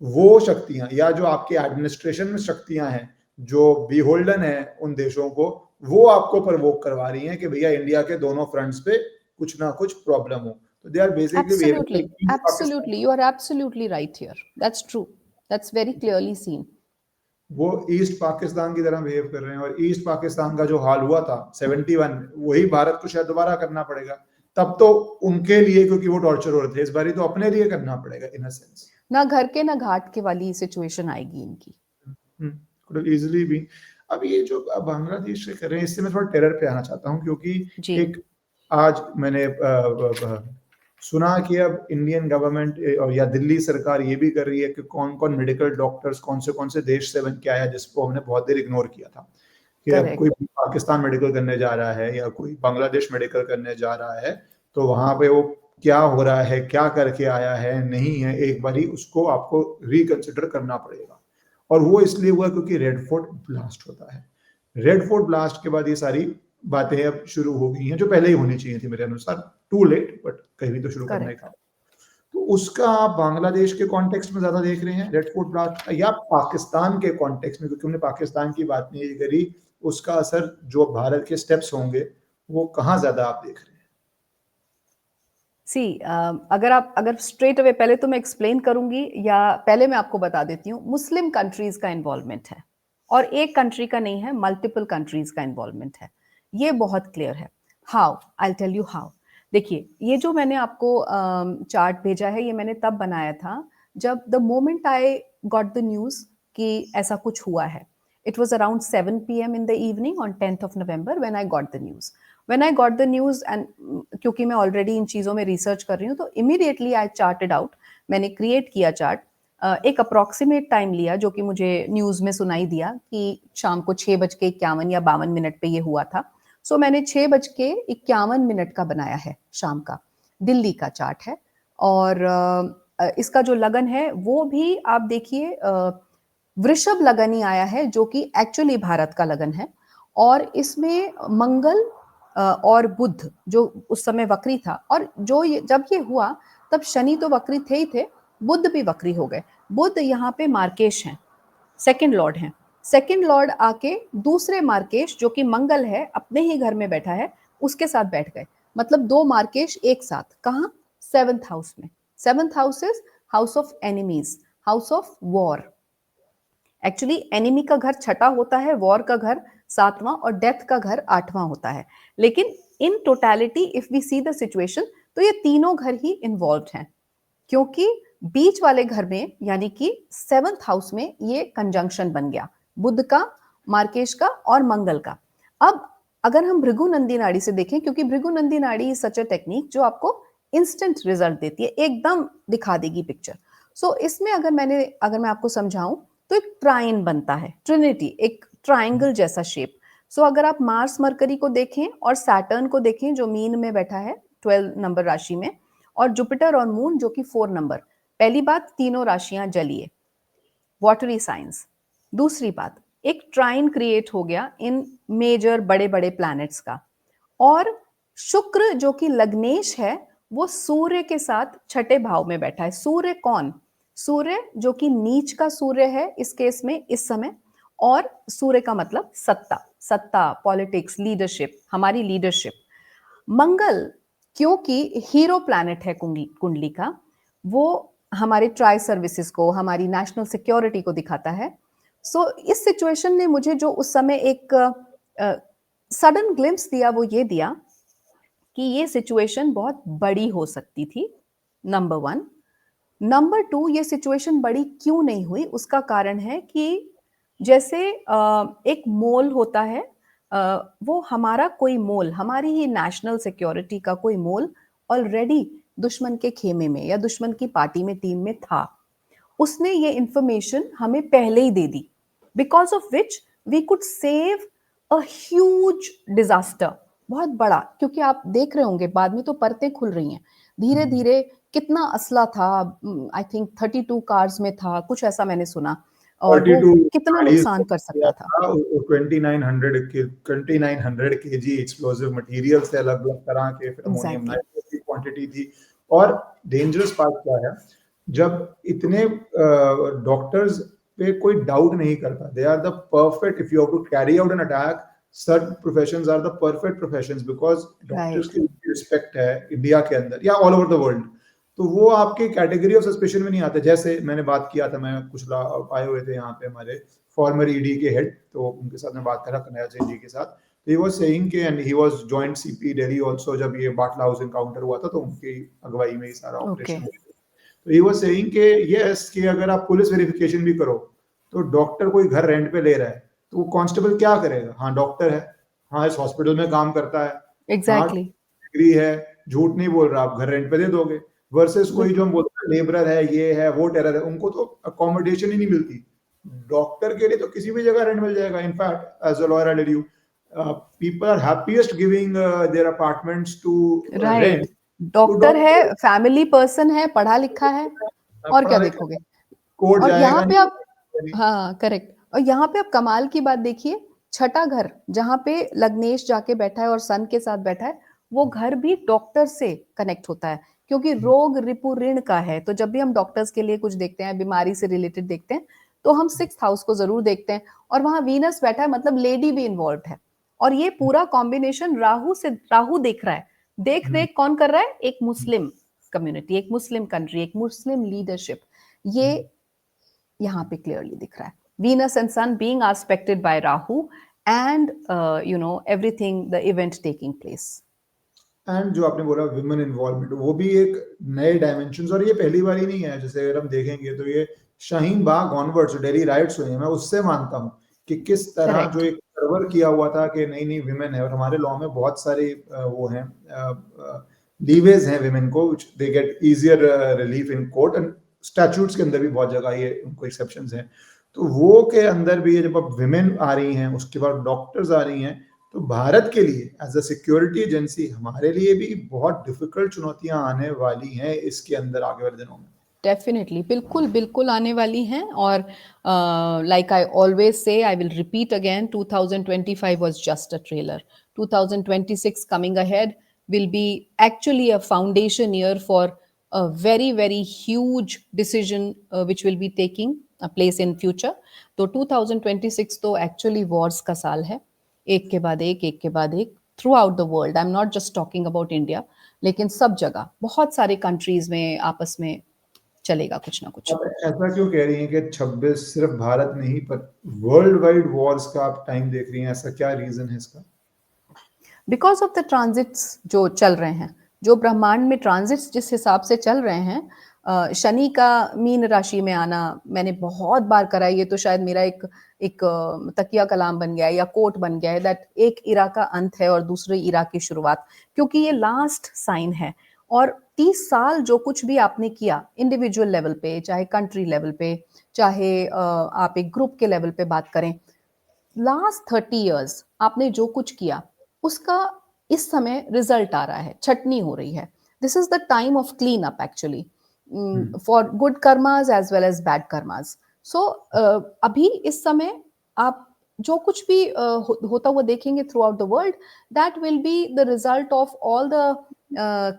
वो शक्तियां, या जो आपके एडमिनिस्ट्रेशन में शक्तियां हैं जो बीहोल्डन है उन देशों को, वो आपको प्रवोक करवा रही हैं कि भैया इंडिया के दोनों फ्रंट्स पे कुछ ना कुछ प्रॉब्लम हो। तो they are basically absolutely you are absolutely right here, that's true, that's very clearly seen। वो ईस्ट पाकिस्तान की तरह बिहेव कर रहे हैं, और ईस्ट पाकिस्तान का जो हाल हुआ था 71, वही भारत को शायद दोबारा करना पड़ेगा। तब तो उनके लिए, क्योंकि वो टॉर्चर हो रहे थे, इस बारी तो अपने लिए करना पड़ेगा इन अ सेंस। ना घर के ना घाट के वाली सिचुएशन आएगी इनकी। could easily be। अब ये जो बांग्लादेश से कर रहे हैं, इससे मैं थोड़ा टेरर पे आना चाहता हूँ, क्योंकि जी। एक आज मैंने सुना कि अब इंडियन गवर्नमेंट और या दिल्ली सरकार ये भी कर रही है कि कौन कौन मेडिकल डॉक्टर्स कौन से देश से बन के आया, जिसको हमने बहुत देर इग्नोर किया था, कि अब Correct. कोई पाकिस्तान मेडिकल करने जा रहा है या कोई बांग्लादेश मेडिकल करने जा रहा है, तो वहां पे वो क्या हो रहा है, क्या करके आया है, नहीं है, एक बारी उसको आपको रिकंसिडर करना पड़ेगा। और वो इसलिए हुआ क्योंकि रेड फोर्ट ब्लास्ट होता है। रेड फोर्ट ब्लास्ट के बाद ये सारी बातें अब शुरू हो गई हैं, जो पहले ही होनी चाहिए थी मेरे अनुसार। टू लेट, बट कहीं भी तो शुरू करना ही Correct. था। तो उसका आप बांग्लादेश के कॉन्टेक्स्ट में ज्यादा देख रहे हैं, रेड फोर्ट ब्लास्ट का, या पाकिस्तान के कॉन्टेक्स्ट में, क्योंकि हमने पाकिस्तान की बात नहीं करी, उसका असर जो भारत के स्टेप्स होंगे वो कहाँ ज्यादा आप देख रहे हैं? सी अगर स्ट्रेट अवे पहले तो मैं एक्सप्लेन करूंगी, या पहले मैं आपको बता देती हूँ, मुस्लिम कंट्रीज का इन्वॉल्वमेंट है, और एक कंट्री का नहीं है, मल्टीपल कंट्रीज का इन्वॉल्वमेंट है। ये बहुत क्लियर है। How? I tell you how. देखिए, ये जो मैंने आपको चार्ट भेजा है, ये मैंने तब बनाया था जब the moment I got the news कि ऐसा कुछ हुआ है। It was around 7 PM in the evening on 10th of November when I got the news. When I got the news, and क्योंकि मैं ऑलरेडी इन चीज़ों में रिसर्च कर रही हूँ, तो इमीडिएटली आई चार्टेड आउट, मैंने क्रिएट किया चार्ट, एक अप्रॉक्सीमेट टाइम लिया जो कि मुझे न्यूज़ में सुनाई दिया कि शाम को 6:51 या 52 पे ये हुआ था। सो मैंने 6:51 का बनाया है शाम का, दिल्ली का चार्ट है। और इसका जो लगन है वो भी आप देखिए, वृषभ लगन ही आया है, जो कि एक्चुअली भारत का लगन है। और इसमें मंगल और बुध जो उस समय वक्री था, और जो जब ये हुआ तब शनि तो वक्री थे ही थे, बुध भी वक्री हो गए। बुध यहाँ पे मार्केश हैं, सेकंड लॉर्ड हैं। सेकंड लॉर्ड आके दूसरे मार्केश जो कि मंगल है, अपने ही घर में बैठा है, उसके साथ बैठ गए। मतलब दो मार्केश एक साथ, कहाँ? 7th हाउस में। 7th house is house of enemies, house of war. Actually enemy का घर छठा होता है, वॉर का घर 7वां, और डेथ का घर 8वां होता है। लेकिन in totality if we see the situation, तो ये तीनों घर ही इन्वॉल्व हैं, क्योंकि बीच वाले घर में, यानी कि 7th हाउस में, ये कंजंक्शन बन गया, बुध का, मार्केश का और मंगल का। अब अगर हम भृगु नंदी नाड़ी से देखें, क्योंकि भृगु नंदी नाड़ी इज सच अ टेक्निक जो आपको इंस्टेंट रिजल्ट देती है, एकदम दिखा देगी पिक्चर। सो इसमें अगर मैं आपको समझाऊं, तो एक ट्राइन बनता है, ट्रिनिटी, एक ट्राइंगल जैसा शेप। सो अगर आप मार्स मरकरी को देखें और सैटर्न को देखें जो मीन में बैठा है 12 नंबर राशि में, और जुपिटर और मून जो कि 4 नंबर, पहली बात, तीनों राशियां जलीय, वाटरी साइंस। दूसरी बात, एक ट्राइन क्रिएट हो गया इन मेजर बड़े बड़े प्लैनेट्स का। और शुक्र जो कि लग्नेश है, वो सूर्य के साथ छठे भाव में बैठा है। सूर्य कौन? सूर्य जो कि नीच का सूर्य है इस केस में, इस समय। और सूर्य का मतलब सत्ता, सत्ता, पॉलिटिक्स, लीडरशिप, हमारी लीडरशिप। मंगल क्योंकि हीरो प्लैनेट है कुंडली का, वो हमारे ट्राई सर्विसेज को, हमारी नेशनल सिक्योरिटी को दिखाता है। सो इस सिचुएशन ने मुझे जो उस समय एक सडन ग्लिम्स दिया, वो ये दिया कि ये सिचुएशन बहुत बड़ी हो सकती थी, नंबर 1। नंबर 2, ये सिचुएशन बड़ी क्यों नहीं हुई, उसका कारण है कि जैसे एक मोल होता है, वो हमारा कोई मोल, हमारी ही नेशनल सिक्योरिटी का कोई मोल ऑलरेडी दुश्मन के खेमे में या दुश्मन की पार्टी में, टीम में था। उसने ये इंफॉर्मेशन हमें पहले ही दे दी, because of which we could save a huge disaster, बहुत बड़ा। क्योंकि आप देख रहे होंगे बाद में तो परतें खुल रही हैं धीरे धीरे, कितना असला था, आई थिंक 32 कार्स में था, कुछ ऐसा मैंने सुना, और वो 32 कितना नुकसान कर सकता था। 2900 केजी एक्सप्लोसिव मटेरियल से, अलग अलग तरह के, फिर अमोनियम एग्जैक्टली, नाइट्रेट की क्वांटिटी थी। और डेंजरस पार्ट क्या है, जब इतने डॉक्टर्स पे कोई डाउट नहीं करता, they are the perfect, if you have to carry out an attack, certain professions are the perfect professions, because doctors right, की रिस्पेक्ट है इंडिया के अंदर या ऑल ओवर द वर्ल्ड। तो वो आपके कैटेगरी ऑफ सस्पेशन में नहीं आते। जैसे मैंने बात किया था, मैं कुछ आए हुए थे यहाँ पे हमारे फॉर्मर ईडी के हेड, तो उनके साथ मैं बात करा, कन्हैया सिंह जी के साथ। ही वाज सेइंग कि and he was joint CP Delhi also, जब ये बाटला हाउस एनकाउंटर हुआ था तो उनकी अगुवाई में ही सारा ओके। ऑपरेशन हुआ था। तो ही वाज सेइंग कि यस, कि अगर आप पुलिस वेरिफिकेशन भी करो तो डॉक्टर कोई घर रेंट पे ले रहा है तो वो कांस्टेबल क्या करेगा? हाँ डॉक्टर है, हाँ इस हॉस्पिटल में काम करता है, हाँ एग्जैक्टली। डिग्री है, झूठ नहीं बोल रहा, आप घर रेंट पे दे दोगे। वर्सेस कोई जो बिल्कुल। हम बोलते हैं लेबरर है, ये है, वो टेरर है, उनको तो अकोमोडेशन ही नहीं मिलती। डॉक्टर के लिए तो किसी भी जगह रेंट मिल जाएगा। In fact as a lawyer I tell you, people are happiest giving their apartments to right. rent to doctor है, doctors। फैमिली पर्सन है, पढ़ा लिखा है, और पढ़ा क्या लिखा देखोगे? कोर्ट और यहाँ जाएगा पे आप, नहीं। हाँ करेक्ट, और यहाँ पे आप कमाल की बात देखिए, छठा घर जहाँ पे लग्नेश जाके बैठा है और सन के साथ बैठा है, वो घर भी डॉक्टर से कनेक्ट होता है, क्योंकि रोग रिपु ऋण का है। तो जब भी हम डॉक्टर्स के लिए कुछ देखते हैं, बीमारी से रिलेटेड देखते हैं, तो हम 6th हाउस को जरूर देखते हैं, और वहां वीनस बैठा है, मतलब लेडी भी इन्वॉल्व है। और ये पूरा कॉम्बिनेशन राहु से, राहु देख रहा है। देख रेख कौन कर रहा है? एक मुस्लिम कम्युनिटी, एक मुस्लिम कंट्री, एक मुस्लिम लीडरशिप। ये यहाँ पे क्लियरली दिख रहा है। Venus and Sun being aspected by Rahu, and everything, the event taking place. And जो आपने बोला विमेन इन्वॉल्वमेंट, वो भी एक नए डायमेंशन, और ये पहली बार ही नहीं है। जैसे अगर हम देखेंगे तो ये Shaheen Bagh onwards daily rights हुए हैं, मैं उससे मानता हूँ कि किस तरह जो Correct. एक सर्वर किया हुआ था कि नहीं नहीं विमेन है, और हमारे लॉ में बहुत सारी वो हैं लीवेज हैं विमेन को, which they get easier relief in court, and statutes के अंदर भी बहुत जगह ये उनको एक्सेप्शंस हैं। तो वो के अंदर भी ये जब अब विमेन आ रही हैं, उसके बाद डॉक्टर्स आ रही हैं, तो भारत के लिए एज अ सिक्योरिटी एजेंसी हमारे लिए भी बहुत डिफिकल्ट चुनौतियां आने वाली हैं इसके अंदर आगे वाले दिनों में। डेफिनेटली, बिल्कुल बिल्कुल आने वाली हैं। और like I always say, I will repeat again, 2025 was just a trailer. 2026 coming ahead will be actually a foundation year for a very very huge decision which will be taking a place in future. तो 2026 तो actually wars का साल है, एक के बाद एक through out the world. I am not just talking about India, लेकिन सब जगह बहुत सारे कंट्रीज में आपस में चलेगा कुछ ना कुछ। आप ऐसा क्यों कह रही हैं कि 26 सिर्फ भारत में ही, पर वर्ल्ड वाइड वॉर्स का आप टाइम देख रही हैं, ऐसा क्या रीजन है इसका? बिकॉज ऑफ द ट्रांजिट्स जो चल रहे हैं, जो ब्रह्मांड में ट्रांजिट्स जिस हिसाब से चल रहे हैं, शनि का मीन राशि में आना मैंने बहुत बार करा है। ये तो शायद मेरा एक तकिया कलाम बन गया है या कोट बन गया है, दैट एक इरा का अंत है और दूसरे इरा की शुरुआत, क्योंकि ये लास्ट साइन है। और 30 साल जो कुछ भी आपने किया इंडिविजुअल लेवल पे, चाहे कंट्री लेवल पे, चाहे आप एक ग्रुप के लेवल पे बात करें, लास्ट 30 इयर्स आपने जो कुछ किया उसका इस समय रिजल्ट आ रहा है, छटनी हो रही है। This is the time of clean up actually, for good karmas as well as bad karmas. So अभी इस समय आप जो कुछ भी होता हुआ देखेंगे throughout the world, that will be the result of all the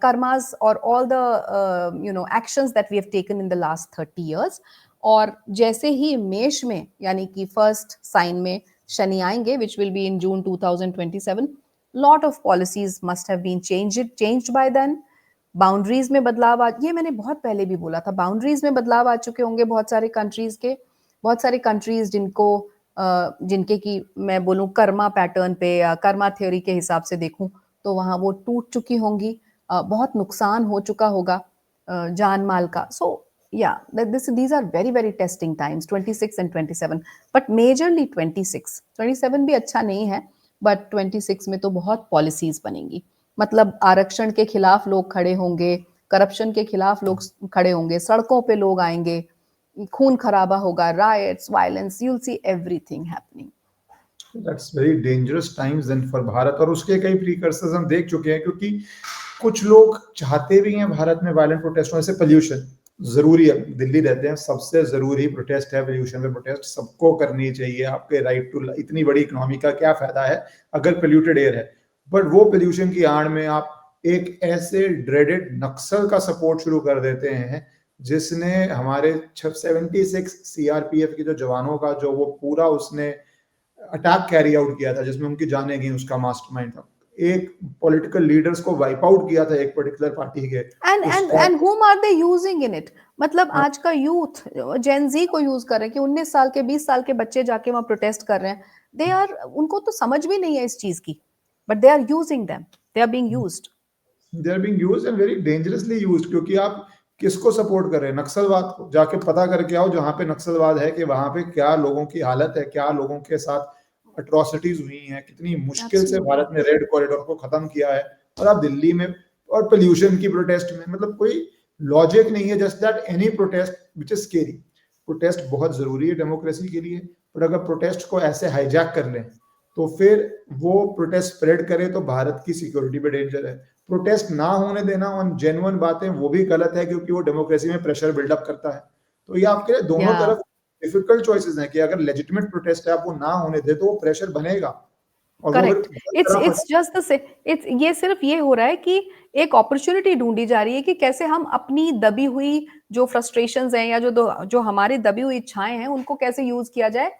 karmas और all the actions that we have taken in the last 30 years. और जैसे ही मेष में, यानी कि फर्स्ट साइन में शनि आएंगे, which will be in June 2027, lot of policies must have been changed by then. Boundaries में बदलाव ये मैंने बहुत पहले भी बोला था, बाउंड्रीज में बदलाव आ चुके होंगे बहुत सारे कंट्रीज के। बहुत सारे कंट्रीज जिनके की मैं बोलूं कर्मा पैटर्न पे या कर्मा थ्योरी के हिसाब से देखूं, तो वहां वो टूट चुकी होंगी, बहुत नुकसान हो चुका होगा जान माल का। सो yeah, these are very very testing times, 26 and 27, but majorly 27 भी अच्छा नहीं है, but 26 में तो बहुत पॉलिसीज बनेंगी। मतलब आरक्षण के खिलाफ लोग खड़े होंगे, करप्शन के खिलाफ लोग खड़े होंगे, सड़कों पे लोग आएंगे, खून खराबा होगा, riots, violence, you'll see everything happening. That's very dangerous times then for Bharat, और उसके कई प्रीकर्सर्स हम देख चुके हैं, क्योंकि कुछ लोग चाहते भी हैं भारत में वायलेंट प्रोटेस्ट होने से। पोल्यूशन जरूरी है, दिल्ली रहते हैं, सबसे जरूरी प्रोटेस्ट है पोल्यूशन पे प्रोटेस्ट, सबको करनी चाहिए। आपके राइट टू, इतनी बड़ी इकोनॉमी का क्या फायदा है अगर पोल्यूटेड एयर है? बट वो पोल्यूशन की आड़ में आप एक ऐसे ड्रेडेड नक्सल का सपोर्ट शुरू कर देते हैं, जिसने हमारे 76 सीआरपीएफ के जो जवानों का जो वो पूरा उसने अटैक कैरी आउट किया था, जिसमें उनकी जानें गई, उसका मास्टरमाइंड था। एक पॉलिटिकल लीडर्स को वाइप आउट किया था एक पर्टिकुलर पार्टी के and whom are they using in it? मतलब आज का यूथ जेन जी को यूज कर रहे हैं कि 19 साल के 20 साल के बच्चे जाके वहां प्रोटेस्ट कर रहे हैं. दे आर, उनको तो समझ भी नहीं है इस चीज की, but they are using them, they are being used. They are being used and very dangerously used, क्योंकि आप किसको सपोर्ट कर रहे हैं? नक्सलवाद को। जाके पता करके आओ जहां पे नक्सलवाद है कि वहां पे क्या लोगों की हालत है, क्या लोगों के साथ अट्रॉसिटीज हुई हैं, कितनी मुश्किल से भारत ने रेड कॉरिडोर को खत्म किया है, और आप दिल्ली में और पोल्यूशन की प्रोटेस्ट में, मतलब कोई लॉजिक नहीं है. Just that any protest which is scary. Protest बहुत जरूरी है डेमोक्रेसी के लिए, पर अगर प्रोटेस्ट को ऐसे हाईजैक कर लें तो फिर वो प्रोटेस्ट स्प्रेड करे तो भारत की सिक्योरिटी पे डेंजर है. प्रोटेस्ट ना होने देना ऑन जेन्युइन बातें वो भी गलत है, क्योंकि वो डेमोक्रेसी में प्रेशर बिल्डअप करता है. तो ये आपके लिए दोनों Yeah. तरफ डिफिकल्ट चॉइसेस हैं कि अगर लेजिटिमेट प्रोटेस्ट है आप वो ना होने दे तो वो प्रेशर बनेगा. और वो करेक्ट. इट्स जस्ट द से इट्स ये सिर्फ ये हो रहा है कि एक अपॉर्चुनिटी ढूंढी जा रही है कि कैसे हम अपनी दबी हुई जो फ्रस्ट्रेशंस हैं या जो हमारी दबी हुई इच्छाएं हैं उनको कैसे यूज किया जाए.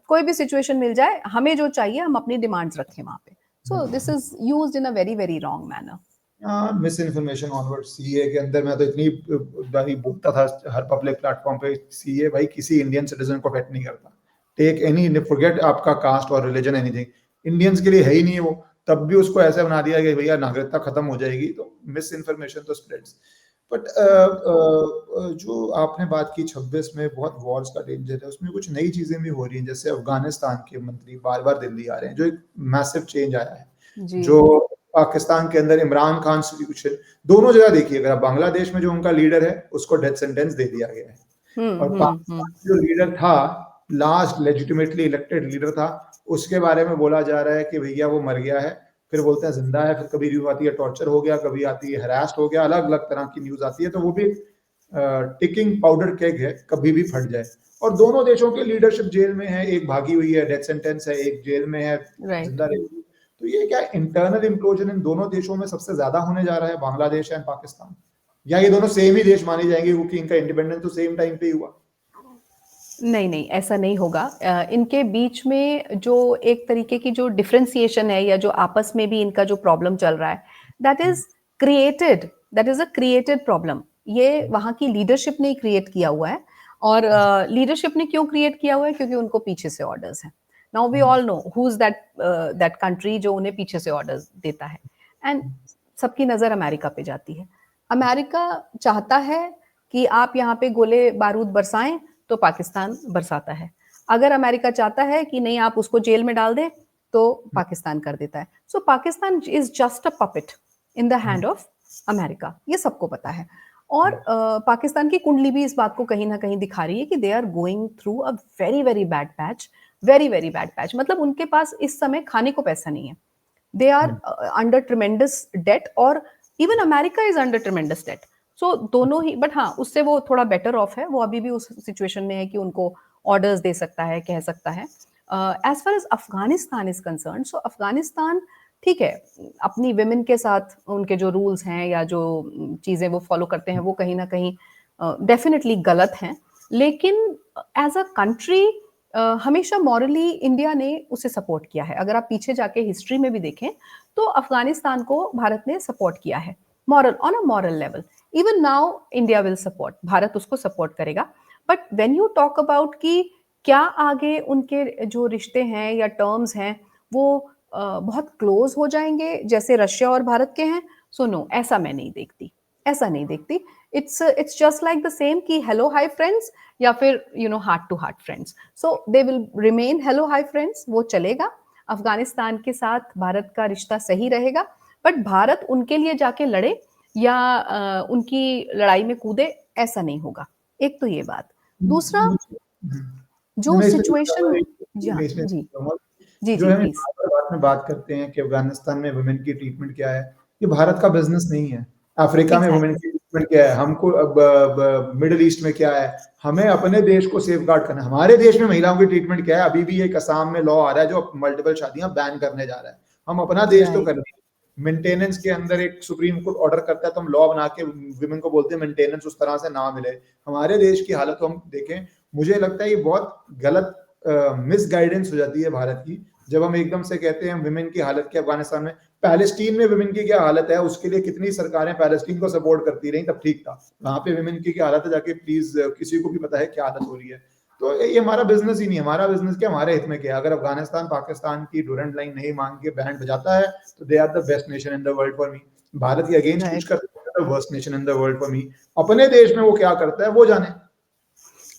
कोई भी सिचुएशन मिल जाए, हमें जो चाहिए हम अपनी डिमांड्स रखें वहां पे. सो this is used in a very very wrong manner. Miss information onward. CA के अंदर मैं तो इतनी बारी बोलता था हर पब्लिक प्लेटफॉर्म पे, सीए भाई किसी इंडियन सिटीजन को अफेक्ट नहीं करता. टेक एनी, फॉरगेट आपका कास्ट और रिलीजन, एनीथिंग. इंडियंस के लिए है ही नहीं है वो. तब भी उसको ऐसा बना दिया कि भैया नागरिकता खत्म हो जाएगी, तो मिस इन्फॉर्मेशन तो स्प्रेड्स. बट जो आपने बात की 26 में बहुत वॉर्स का डेंजर है, उसमें कुछ नई चीजें भी हो रही हैं. जैसे अफगानिस्तान के मंत्री बार बार दिल्ली आ रहे हैं, जो एक मैसिव चेंज आया है. जी. जो पाकिस्तान के अंदर इमरान खान सिचुएशन, दोनों जगह देखिए, अगर आप बांग्लादेश में जो उनका लीडर है उसको डेथ सेंटेंस दे दिया गया है, और पाकिस्तान जो लीडर था, लास्ट लेजिटिमेटली इलेक्टेड लीडर था, उसके बारे में बोला जा रहा है कि भैया वो मर गया है, फिर बोलते हैं जिंदा है, फिर कभी न्यूज आती है टॉर्चर हो गया, कभी आती है हरास्ट हो गया, अलग अलग तरह की न्यूज आती है. तो वो भी टिकिंग पाउडर केक है, कभी भी फट जाए. और दोनों देशों के लीडरशिप जेल में है, एक भागी हुई है, डेथ सेंटेंस है, एक जेल में है, जिंदा रहेगी. तो ये क्या इंटरनल इम्प्लोजन इन दोनों देशों में सबसे ज्यादा होने जा रहा है, बांग्लादेश एंड पाकिस्तान, या ये दोनों सेम ही देश माने जाएंगे क्योंकि इनका इंडिपेंडेंस तो सेम टाइम पे ही हुआ? नहीं नहीं, ऐसा नहीं होगा. इनके बीच में जो एक तरीके की जो डिफरेंशिएशन है या जो आपस में भी इनका जो प्रॉब्लम चल रहा है, that is a created problem. ये वहां की लीडरशिप ने क्रिएट किया हुआ है. और लीडरशिप ने क्यों क्रिएट किया हुआ है? क्योंकि उनको पीछे से ऑर्डर्स हैं. Now we all know who is that country जो उन्हें पीछे से ऑर्डर्स देता है. एंड सबकी नजर अमेरिका पे जाती है. अमेरिका चाहता है कि आप यहाँ पे गोले बारूद बरसाएं, तो पाकिस्तान बरसाता है. अगर अमेरिका चाहता है कि नहीं आप उसको जेल में डाल दें, तो पाकिस्तान कर देता है. सो Pakistan is just a puppet in the hand of America. ये सबको पता है. और पाकिस्तान की कुंडली भी इस बात को कहीं ना कहीं दिखा रही है कि they are going through a very very bad patch. Very very bad patch. मतलब उनके पास इस समय खाने को पैसा नहीं है. They are under tremendous debt, और even America is under tremendous debt. So दोनों ही, बट हाँ, उससे वो थोड़ा बेटर ऑफ है. वो अभी भी उस सिचुएशन में है कि उनको ऑर्डर्स दे सकता है, कह सकता है. As far as Afghanistan is concern, so Afghanistan ठीक है, अपनी विमेन के साथ उनके जो रूल्स हैं या जो चीजें वो फॉलो करते हैं वो कहीं ना कहीं डेफिनेटली गलत हैं. लेकिन एज अ कंट्री हमेशा मॉरली इंडिया ने उसे सपोर्ट किया है. अगर आप पीछे जाके हिस्ट्री में भी देखें तो अफगानिस्तान को भारत ने सपोर्ट किया है, moral, on a moral level. Even now India will support, Bharat उसको सपोर्ट करेगा. But when you talk about कि क्या आगे उनके जो रिश्ते हैं या टर्म्स हैं वो बहुत क्लोज हो जाएंगे जैसे रशिया और भारत के हैं, सो नो, ऐसा मैं नहीं देखती. ऐसा नहीं देखती. It's just like the same कि हेलो हाय फ्रेंड्स, या फिर you know heart to heart friends. So they will remain hello hi friends, वो चलेगा. अफगानिस्तान के साथ भारत का रिश्ता सही रहेगा. बट भारत उनके लिए जाके लड़े या उनकी लड़ाई में कूदे, ऐसा नहीं होगा. एक तो ये बात. दूसरा, जो सिचुएशन, जी हाँ, जी जी जो जी है प्लीज. बात में बात करते हैं कि अफगानिस्तान में वुमेन की ट्रीटमेंट क्या है, ये भारत का बिजनेस नहीं है. अफ्रीका में वुमेन की ट्रीटमेंट क्या है, हमको मिडिल ईस्ट में क्या है, हमें अपने देश को सेफगार्ड करना है. हमारे देश में महिलाओं की ट्रीटमेंट क्या है? अभी भी एक असम में लॉ आ रहा है जो मल्टीपल शादियां बैन करने जा रहा है. हम अपना देश तो कर रहे हैं. मेंटेनेंस के अंदर एक सुप्रीम कोर्ट ऑर्डर करता है तो हम लॉ बना के विमेन को बोलते हैं मेंटेनेंस उस तरह से ना मिले. हमारे देश की हालत को हम देखें, मुझे लगता है ये बहुत गलत मिस गाइडेंस हो जाती है भारत की, जब हम एकदम से कहते हैं विमेन की हालत की अफगानिस्तान में. पैलेस्टीन में विमेन की क्या हालत है, उसके लिए कितनी सरकारें पैलेस्टीन को सपोर्ट करती रही, तब ठीक था। वहां पे विमेन की क्या हालत है, जाके प्लीज किसी को भी पता है क्या हालत हो रही है। तो ये हमारा बिजनेस ही नहीं, हमारा बिजनेस क्या, हमारे हित में क्या। अगर अफगानिस्तान पाकिस्तान की डूरेंट लाइन नहीं मांग के बैंड बजाता है तो they are the best nation in the world for me. Bharat के अगेंस्ट कुछ राइट, करता है, worst nation in the world for me. अपने देश में वो क्या करता है वो जाने।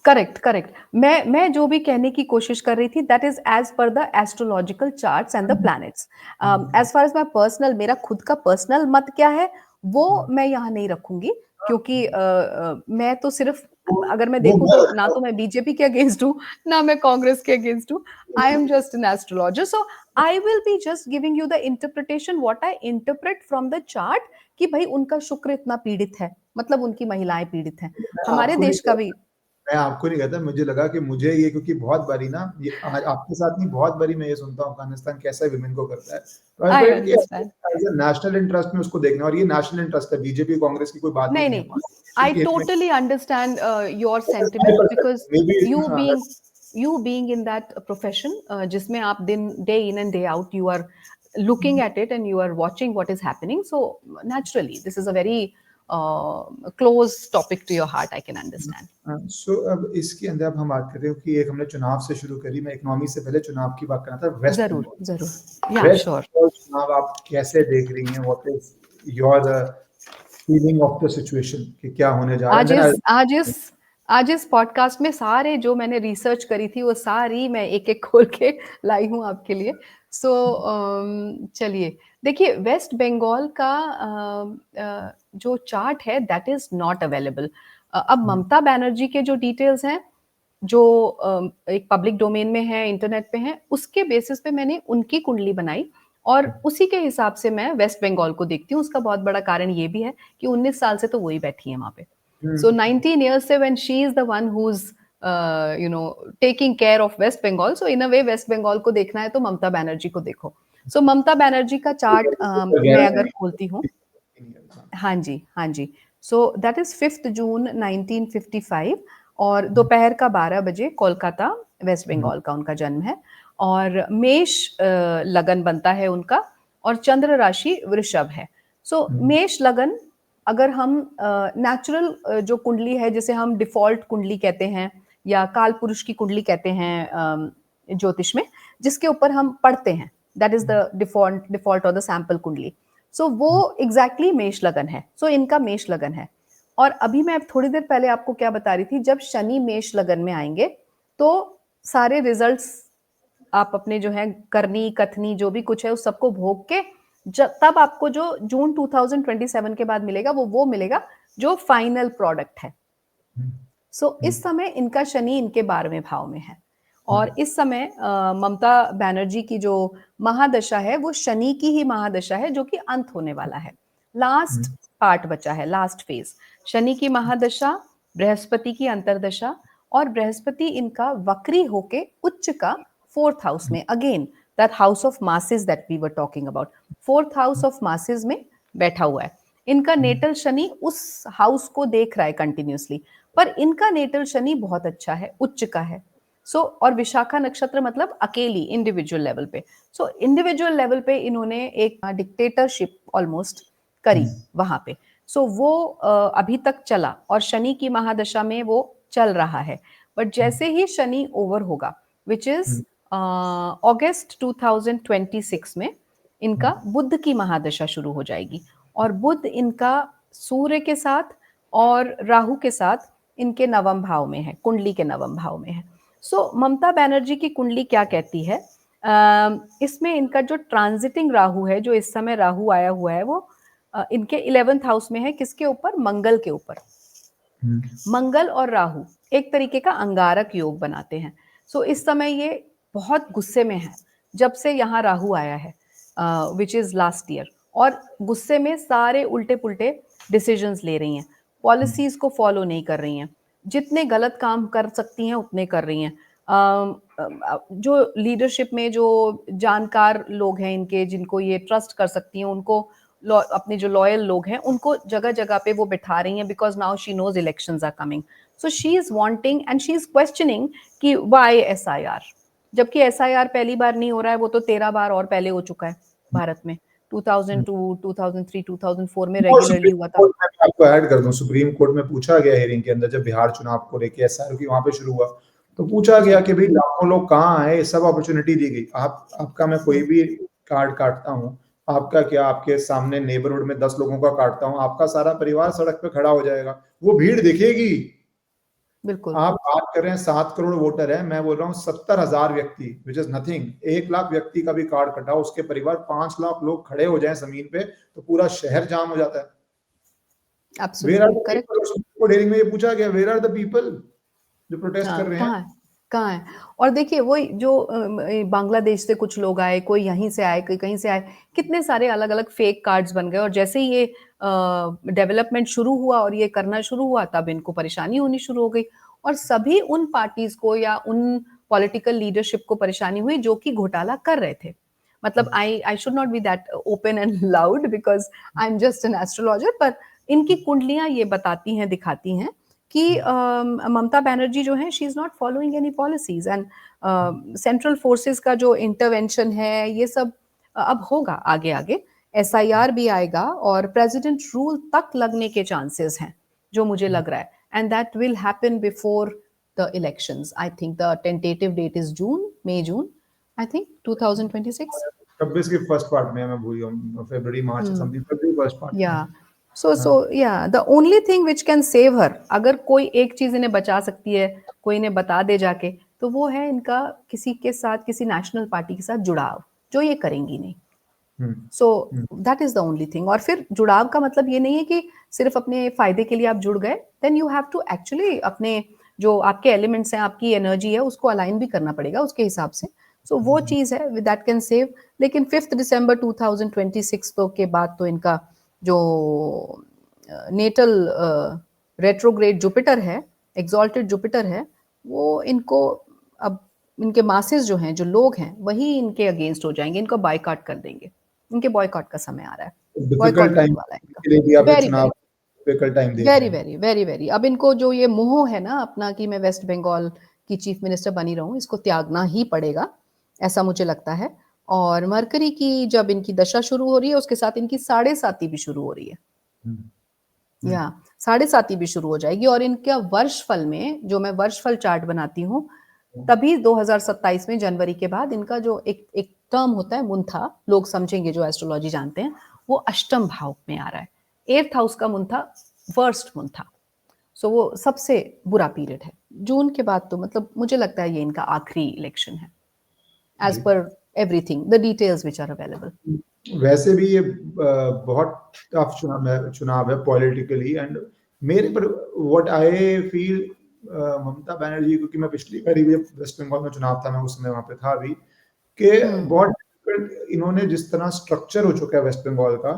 Correct, correct. मैं जो भी कहने की कोशिश कर रही थी, that is as per the astrological charts and the planets. As far as my personal, मेरा खुद का पर्सनल मत क्या है वो मैं यहाँ नहीं रखूंगी, क्योंकि मैं तो सिर्फ, अगर मैं देखूं तो ना तो मैं बीजेपी के अगेंस्ट हूँ, ना मैं कांग्रेस के अगेंस्ट हूँ। I am just an astrologer, so I will be just giving you the interpretation what I interpret from the chart, कि भाई उनका शुक्र इतना पीड़ित है, मतलब उनकी महिलाएं पीड़ित हैं। हमारे आपको नहीं देश का भी। मैं आपको नहीं कहता, मुझे लगा कि मुझे ये, क्योंकि बहुत बारी ना ये आज आपके साथ नहीं, बहुत बारी मैं ये सुनता हूँ अफगानिस्तान कैसा विमेन को करता है, तो आई अंडरस्टैंड। नेशनल इंटरेस्ट में उसको देखना, और ये नेशनल इंटरेस्ट है, बीजेपी कांग्रेस की कोई बात ही नहीं, नहीं है नहीं, हमारे I हित में। totally understand your sentiment, because may be you being you being in that profession, जिसमें आप दिन day in and day out you are looking at it and you are watching what is happening, so naturally this is a very close topic to your heart, I can understand. सो अब इसके अंदर अब हम बात कर रहे हो कि एक हमने चुनाव से शुरू करी, मैं इकोनॉमी से पहले चुनाव की बात करना था। वेस्ट जरूर, बंगाल, जरूर, या वेस्ट श्योर। बंगाल चुनाव आप कैसे देख रही हैं, what is your feeling of the situation कि क्या होने जा रहा है? आज देन इस आज इस आज इस पॉडकास्ट में सारे जो मैंने रिसर्च करी थी वो सारी मैं एक एक खोल के लाई हूँ आपके लिए। सो चलिए, देखिए, वेस्ट बंगाल का जो चार्ट है दैट इज नॉट अवेलेबल। अब ममता बनर्जी के जो डिटेल्स हैं, जो एक पब्लिक डोमेन में है, इंटरनेट पे है, उसके बेसिस पे मैंने उनकी कुंडली बनाई और उसी के हिसाब से मैं वेस्ट बंगाल को देखती हूँ। उसका बहुत बड़ा कारण ये भी है कि 19 साल से तो वही बैठी है वहां पे। So 19 years से when she is the one who's taking care of West Bengal, so in a way West Bengal को देखना है तो ममता बनर्जी को देखो। So ममता बनर्जी का चार्ट मैं अगर खोलती हूँ, हाँ जी, हाँ जी। सो दैट इज 5 जून 1955 और दोपहर का 12 बजे, कोलकाता, वेस्ट बंगाल का उनका जन्म है। और मेष लगन बनता है उनका, और चंद्र राशि वृषभ है। सो मेष लगन, अगर हम नेचुरल जो कुंडली है, जिसे हम डिफॉल्ट कुंडली कहते हैं या काल पुरुष की कुंडली कहते हैं ज्योतिष में, जिसके ऊपर हम पढ़ते हैं, दैट इज द डिफॉल्ट और द सैंपल कुंडली। सो वो एग्जैक्टली मेष लगन है। सो इनका मेष लगन है। और अभी मैं थोड़ी देर पहले आपको क्या बता रही थी, जब शनि मेष लगन में आएंगे तो सारे रिजल्ट्स आप अपने जो है करनी कथनी जो भी कुछ है उस सबको भोग के तब आपको जो जून 2027 के बाद मिलेगा वो मिलेगा जो फाइनल प्रोडक्ट है। सो इस समय इनका शनि इनके 12वें भाव में है और इस समय ममता बनर्जी की जो महादशा है वो शनि की ही महादशा है, जो कि अंत होने वाला है। लास्ट पार्ट बचा है, लास्ट फेज। शनि की महादशा, बृहस्पति की अंतरदशा, और बृहस्पति इनका वक्री होके उच्च का 4th हाउस में, again that house of masses that we were talking about, 4th house of masses में बैठा हुआ है। इनका नेटल शनि उस हाउस को देख रहा है कंटिन्यूसली, पर इनका नेटल शनि बहुत अच्छा है, उच्च का है। सो और विशाखा नक्षत्र मतलब अकेली इंडिविजुअल लेवल पे। सो इंडिविजुअल लेवल पे इन्होंने एक डिक्टेटरशिप ऑलमोस्ट करी वहां पे। सो वो अभी तक चला और शनि की महादशा में वो चल रहा है। बट जैसे ही शनि ओवर होगा, विच इज अगस्त 2026 में, इनका बुध की महादशा शुरू हो जाएगी। और बुध इनका सूर्य के साथ और राहु के साथ इनके 9वें भाव में है, कुंडली के 9वें भाव में है। सो ममता बनर्जी की कुंडली क्या कहती है? इसमें इनका जो ट्रांजिटिंग राहु है, जो इस समय राहु आया हुआ है, वो इनके 11th हाउस में है। किसके ऊपर? मंगल के ऊपर। मंगल और राहु एक तरीके का अंगारक योग बनाते हैं। सो इस समय ये बहुत गुस्से में है जब से यहाँ राहु आया है, विच इज लास्ट ईयर, और गुस्से में सारे उल्टे पुल्टे डिसीजंस ले रही हैं, पॉलिसीज को फॉलो नहीं कर रही हैं, जितने गलत काम कर सकती हैं उतने कर रही हैं। जो लीडरशिप में जो जानकार लोग हैं इनके, जिनको ये ट्रस्ट कर सकती हैं, उनको अपने जो लॉयल लोग हैं उनको जगह जगह पे वो बिठा रही हैं, because now she knows elections are coming. So she is wanting and she is questioning कि व्हाई एसआईआर, जबकि एसआईआर पहली बार नहीं हो रहा है, वो तो 13 बार और पहले हो चुका है भारत में। 2002, 2003, 2004 में और रेगुलरली सुप्रीम हुआ था। कोर्ट में मैं आपको ऐड कर दूं, सुप्रीम कोर्ट में पूछा गया हियरिंग के अंदर, जब बिहार चुनाव को लेके एसआर की वहां पे शुरू हुआ, तो पूछा गया कि भाई लाखों लोग कहाँ आए, सब अपॉर्चुनिटी दी गई। आपका मैं कोई भी कार्ड काटता हूँ, आपका क्या, आपके सामने नेबरहुड में 10 लोगों का काटता हूँ, आपका सारा परिवार सड़क पे खड़ा हो जाएगा, वो भीड़ दिखेगी। बिल्कुल आप बात कर रहे हैं 7 करोड़ वोटर है, मैं बोल रहा हूँ 70,000 व्यक्ति, विच इज नथिंग। 1 लाख व्यक्ति का भी कार्ड कटा, उसके परिवार 5 लाख लोग खड़े हो जाए जमीन पे, तो पूरा शहर जाम हो जाता है। Where are absolutely the correct. People? Supreme Court hearing में ये पूछा गया, वेयर आर द पीपल जो प्रोटेस्ट कर रहे हैं? कहाँ है, कहाँ है? और देखिए वही जो बांग्लादेश से कुछ लोग आए, कोई यहीं से आए, कोई कहीं से आए, कितने सारे अलग अलग फेक कार्ड्स बन गए। और जैसे ही ये डेवलपमेंट शुरू हुआ और ये करना शुरू हुआ, तब इनको परेशानी होनी शुरू हो गई। और सभी उन पार्टीज को या उन पॉलिटिकल लीडरशिप को परेशानी हुई जो कि घोटाला कर रहे थे। मतलब I should not be that open and loud because I am just an astrologer, पर इनकी कुंडलियां ये बताती हैं, दिखाती हैं कि ममता बनर्जी जो है, she is not following any policies, and central forces का जो इंटरवेंशन है, ये सब अब होगा आगे आगे। एसआईआर भी आएगा और प्रेसिडेंट रूल तक लगने के चांसेस हैं, जो मुझे लग रहा है, and that will happen before the elections. I think the tentative date is June, May June, I think 2026। 26 की फर्स्ट पार्ट में, मैं भूल गया, February March something, February first part में। या so yeah, the only thing which can save her, अगर कोई एक चीज इन्हें बचा सकती है, कोई इन्हें बता दे जाके, तो वो है इनका किसी के साथ, किसी नेशनल पार्टी के साथ जुड़ाव, जो ये करेंगी नहीं। So that is the only thing. और फिर जुड़ाव का मतलब ये नहीं है कि सिर्फ अपने फायदे के लिए आप जुड़ गए, then you have to actually अपने जो आपके एलिमेंट्स हैं, आपकी एनर्जी है, उसको अलाइन भी करना पड़ेगा उसके हिसाब से। सो वो चीज है दैट कैन सेव। लेकिन 5 दिसंबर 2026 तो के बाद तो इनका जो नेटल रेट्रोग्रेड जुपिटर है, एग्जॉल्टेड जुपिटर है, वो इनको अब इनके मासेस जो हैं, जो लोग हैं, वही इनके अगेंस्ट हो जाएंगे, इनको बायकॉट कर देंगे। इनके बॉयकॉट का समय आ रहा है, डिफिकल्ट बॉयकॉट होने टाइम वाला है इनका। के लिए भी आप ये वेरी चुनाव वेरी डिफिकल्ट टाइम देख वेरी रहे हैं। वेरी वेरी वेरी अब इनको जो ये मोह है ना अपना कि मैं वेस्ट बंगाल की चीफ मिनिस्टर बनी रहूं, इसको त्यागना ही पड़ेगा, ऐसा मुझे लगता है। और मरकरी की जब इनकी दशा शुरू हो रही है, उसके साथ इनकी 7.5 भी शुरू हो रही है, या 7.5 भी शुरू हो जाएगी। और इनका वर्षफल में, जो मैं वर्षफल चार्ट बनाती हूँ, तभी 2027 में जनवरी के बाद इनका जो एक एक टर्म होता है मुंथा, लोग समझेंगे जो एस्ट्रोलॉजी जानते हैं, वो अष्टम भाव में आ रहा है। 8th हाउस का मुंथा वर्स्ट मुंथा, सो वो सबसे बुरा पीरियड है। जून के बाद तो मतलब मुझे लगता है ये इनका आखिरी इलेक्शन है, as per everything the details which are available. वैसे भी ये बहुत टफ चुनाव है पॉलिटिकली, एंड मेरे पर what I feel, Mamata Banerjee, क्योंकि मैं पिछली बार भी वेस्ट बंगाल में चुनाव था, मैं उस समय वहां पे था अभी, कि बहुत difficult इन्होंने जिस तरह स्ट्रक्चर हो चुका है वेस्ट बंगाल का,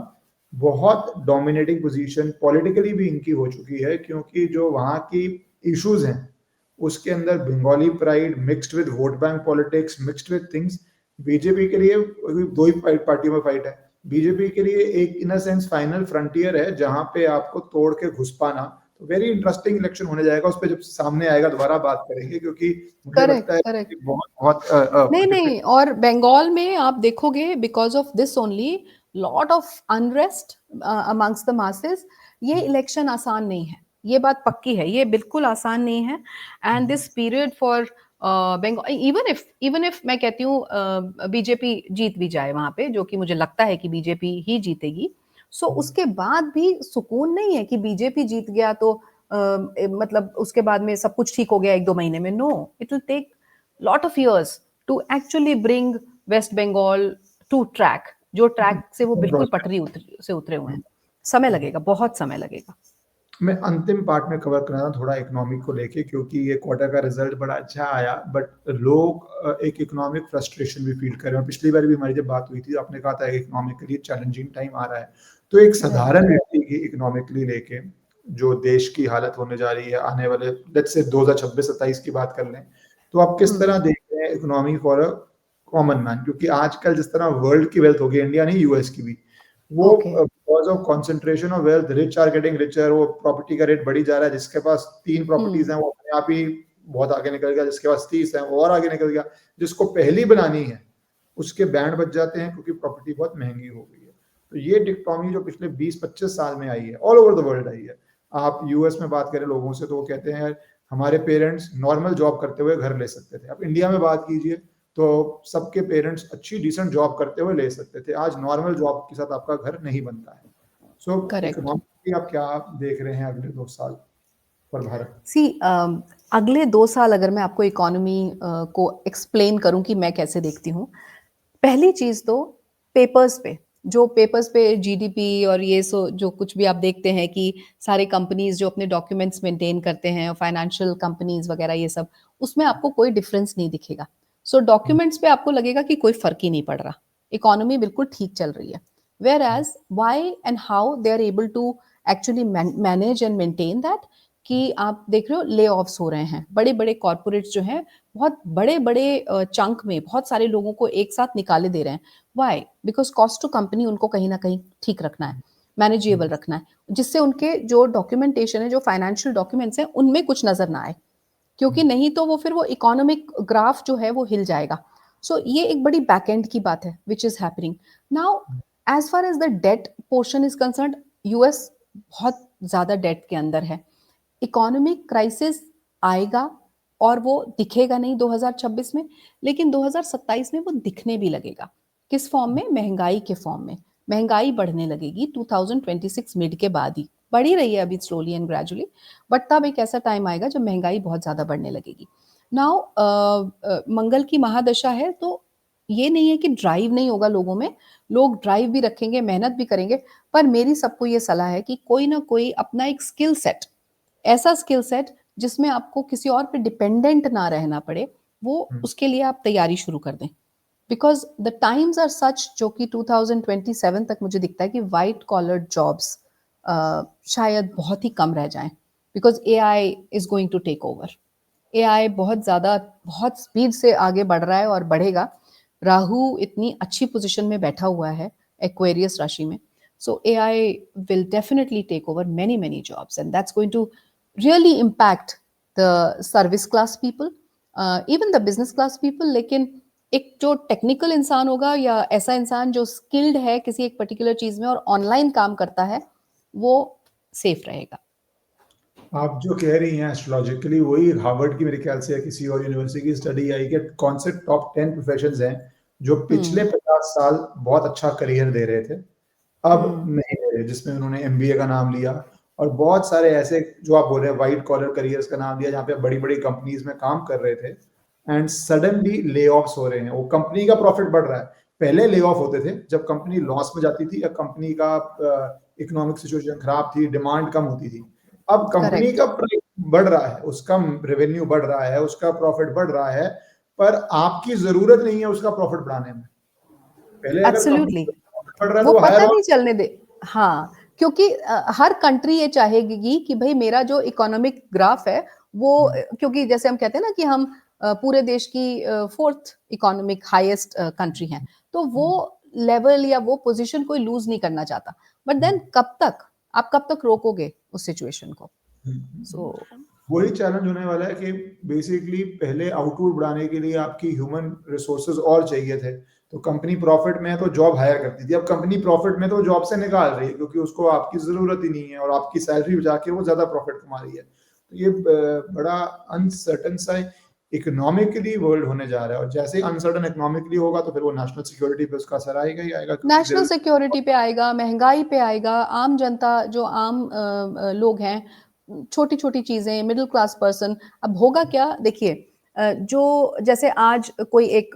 बहुत डोमिनेटिंग पोजीशन पॉलिटिकली भी इनकी हो चुकी है, क्योंकि जो वहाँ की इश्यूज हैं उसके अंदर Bengali pride mixed with vote bank politics mixed with things. BJP के लिए दो ही पार्टियों में फाइट है। बीजेपी के लिए एक इन अ सेंस फाइनल फ्रंटियर है, जहां पे आपको तोड़ के घुस पाना। तो वेरी इंटरेस्टिंग इलेक्शन होने जाएगा, उस पर जब सामने आएगा दोबारा बात करेंगे, क्योंकि मुझे लगता करेक्ट है करेक्ट। कि बहुत बहुत नहीं नहीं, और बंगाल में आप देखोगे, because of this only lot of unrest amongst the masses. ये इलेक्शन आसान नहीं है, ये बात पक्की है, ये बिल्कुल आसान नहीं है। And this period for Bengal, even if मैं कहती हूँ बीजेपी जीत भी जाए वहां पे, जो कि मुझे लगता है कि बीजेपी ही जीतेगी, सो उसके बाद भी सुकून नहीं है कि बीजेपी जीत गया तो मतलब उसके बाद में सब कुछ ठीक हो गया 1-2 महीने में। No, it will take lot of years to actually bring West Bengal to track, जो ट्रैक से वो बिल्कुल पटरी से उतरे हुए हैं। समय लगेगा, बहुत समय लगेगा। मैं अंतिम पार्ट में कवर करना थोड़ा इकोनॉमिक को लेके, क्योंकि ये क्वार्टर का रिजल्ट बड़ा अच्छा आया, बट लोग एक इकोनॉमिक फ्रस्ट्रेशन भी फील कर रहे हैं। पिछली बार भी हमारी जब बात हुई थी, आपने कहा था इकोनॉमिकली चैलेंजिंग टाइम आ रहा है। तो एक साधारण व्यक्ति की इकोनॉमिकली लेके जो देश की हालत होने जा रही है आने वाले, लेट्स से 2026-27 की बात कर लें, तो आप किस तरह देख रहे हैं economy for a common man? क्योंकि आजकल जिस तरह वर्ल्ड की वेल्थ होगी, इंडिया नहीं यूएस की भी, वो because of concentration of wealth, rich are getting richer, वो प्रॉपर्टी का रेट बढ़ी जा रहा है। जिसके पास 3 प्रॉपर्टीज हैं वो अपने आप ही बहुत आगे निकल गया, जिसके पास 30 है वो और आगे निकल गया, जिसको पहली बनानी है उसके बैंड बच जाते हैं, क्योंकि प्रॉपर्टी बहुत महंगी हो गई है। तो ये डिक्टोमी जो पिछले 20-25 साल में आई है, all over the world I है। आप यूएस में बात करें लोगों से तो वो कहते हैं हमारे पेरेंट्स नॉर्मल जॉब करते हुए घर ले सकते थे। अब इंडिया में बात कीजिए तो सबके पेरेंट्स अच्छी डिसेंट जॉब करते हुए ले सकते थे। आज नॉर्मल जॉब के साथ आपका घर नहीं बनता है। So correct. इकोनॉमिकली आप क्या देख रहे हैं अगले 2 साल पर भारत? सी अगले 2 साल अगर मैं आपको इकोनॉमी को एक्सप्लेन करूं कि मैं कैसे देखती हूँ, पहली चीज तो पेपर्स पे जीडीपी और ये जो कुछ भी आप देखते हैं कि सारे कंपनीज जो अपने डॉक्यूमेंट्स मेंटेन करते हैं, फाइनेंशियल कंपनीज वगैरह ये सब, उसमें आपको कोई डिफरेंस नहीं दिखेगा। सो डॉक्यूमेंट्स पे आपको लगेगा कि कोई फर्क ही नहीं पड़ रहा, इकोनॉमी बिल्कुल ठीक चल रही है। Whereas why and how they are able to actually manage and maintain that, कि आप देख रहे हो ले ऑफ्स हो रहे हैं, बड़े बड़े कॉर्पोरेट्स जो हैं बहुत बड़े बड़े चंक में बहुत सारे लोगों को एक साथ निकाले दे रहे हैं। Why? Because cost to company उनको कहीं ना कहीं ठीक रखना है, मैनेजेबल रखना है, जिससे उनके जो डॉक्यूमेंटेशन है, जो फाइनेंशियल डॉक्यूमेंट्स हैं, उनमें कुछ नजर ना आए, क्योंकि नहीं तो वो फिर वो इकोनॉमिक ग्राफ जो है वो हिल जाएगा। सो ये एक बड़ी बैक एंड की बात है which is happening now. As far as the debt portion is concerned, US बहुत ज्यादा डेट के अंदर है। इकोनॉमिक क्राइसिस आएगा और वो दिखेगा नहीं 2026 में, लेकिन 2027 में वो दिखने भी लगेगा। किस फॉर्म में? महंगाई के फॉर्म में। महंगाई बढ़ने लगेगी 2026 मिड के बाद ही, बढ़ ही रही है अभी स्लोली एंड ग्रेजुअली, बट तब एक ऐसा टाइम आएगा जब महंगाई बहुत ज्यादा बढ़ने लगेगी। नाउ मंगल की महादशा है, तो ये नहीं है कि ड्राइव नहीं होगा लोगों में, लोग ड्राइव भी रखेंगे, मेहनत भी करेंगे, पर मेरी सबको ये सलाह है कि कोई ना कोई अपना एक स्किल सेट, ऐसा स्किल सेट जिसमें आपको किसी और पे डिपेंडेंट ना रहना पड़े, वो उसके लिए आप तैयारी शुरू कर दें। Because the times are such, जो कि 2027 तक मुझे दिखता है कि वाइट कॉलर जॉब्स शायद बहुत ही कम रह जाएं, because AI is going to take over. AI बहुत ज़्यादा, बहुत स्पीड से आगे बढ़ रहा है और बढ़ेगा। राहु इतनी अच्छी पोजीशन में बैठा हुआ है एक्वेरियस राशि में, so AI will definitely take over many many jobs, and that's going to really impact the service class people, even the business class people। लेकिन एक जो टेक्निकल इंसान होगा या ऐसा इंसान जो स्किल्ड है किसी एक पर्टिकुलर चीज में और ऑनलाइन काम करता है, वो सेफ रहेगा। आप जो कह रही हैं एस्ट्रोलॉजिकली वही हार्वर्ड की मेरे ख्याल से या किसी और यूनिवर्सिटी की स्टडी आई कि कौन से टॉप 10 प्रोफेशंस हैं जो पिछले 50 साल बहुत अच्छा करियर दे रहे थे, अब नहीं दे रहे, जिसमें उन्होंने एमबीए का नाम लिया और बहुत सारे ऐसे जो आप बोल रहे हैं वाइट कॉलर करियर्स का नाम लिया जहाँ पे बड़ी बड़ी कंपनीज में काम कर रहे थे एंड सडनली ले ऑफ्स हो रहे हैं। वो कंपनी का प्रॉफिट बढ़ रहा है, पहले ले ऑफ होते थे जब कंपनी लॉस में जाती थी या कंपनी का इकोनॉमिक सिचुएशन खराब थी, डिमांड कम होती थी। अब कंपनी करेक्ट। का प्राइस बढ़ रहा है, उसका रेवेन्यू बढ़ रहा है, उसका प्रॉफिट बढ़ रहा है, पर आपकी जरूरत नहीं है उसका प्रॉफिट बढ़ाने में। पहले अगर कंपनी एब्सोल्युटली, का प्रॉफिट बढ़ रहा है वो तो वो हायर पता और नहीं चलने दे। हाँ, क्योंकि हर कंट्री ये चाहेगी कि भाई मेरा जो इकोनॉमिक ग्राफ है वो क्योंकि जैसे हम कहते हैं ना कि हम पूरे देश की फोर्थ इकोनॉमिक हाईएस्ट कंट्री हैं, तो वो लेवल या वो पोजीशन कोई लूज नहीं करना चाहता। बट देन कब तक रोकोगे उस सिचुएशन को? सो वही चैलेंज होने वाला है कि बेसिकली पहले आउटपुट बढ़ाने के लिए आपकी ह्यूमन रिसोर्सेज और चाहिए थे, तो कंपनी प्रॉफिट में है तो जॉब हायर करती थी। अब कंपनी प्रॉफिट में तो जॉब से निकाल रही है क्योंकि उसको आपकी जरूरत ही नहीं है और आपकी सैलरी बचा के वो ज्यादा प्रॉफिट कमा रही है। तो ये बड़ा अनसर्टन सा इकोनॉमिकली वर्ल्ड होने जा रहा है और जैसे अनसर्टन इकोनॉमिकली होगा तो फिर वो नेशनल सिक्योरिटी पे उसका असर आएगा ही आएगा क्योंकि नेशनल सिक्योरिटी पे आएगा, महंगाई पे आएगा, आम जनता जो आम लोग हैं, छोटी छोटी चीजें, मिडिल क्लास पर्सन, अब होगा क्या? देखिए, जो जैसे आज कोई एक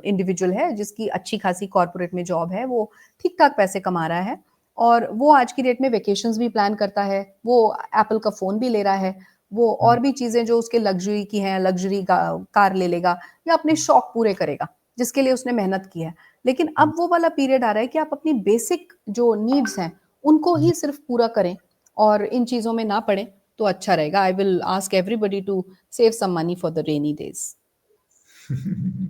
इंडिविजुअल है जिसकी अच्छी खासी कॉर्पोरेट में जॉब है, वो ठीक ठाक पैसे कमा रहा है और वो आज की डेट में वेकेशंस भी प्लान करता है, वो एप्पल का फोन भी ले रहा है, वो और भी चीजें जो उसके लग्जरी की हैं, लग्जरी कार ले लेगा या अपने शौक पूरे करेगा जिसके लिए उसने मेहनत की है। लेकिन अब वो वाला पीरियड आ रहा है कि आप अपनी बेसिक जो नीड्स हैं उनको ही सिर्फ पूरा करें और इन चीजों में ना पड़े, तो अच्छा रहेगा। I will ask everybody to save some money for the rainy days.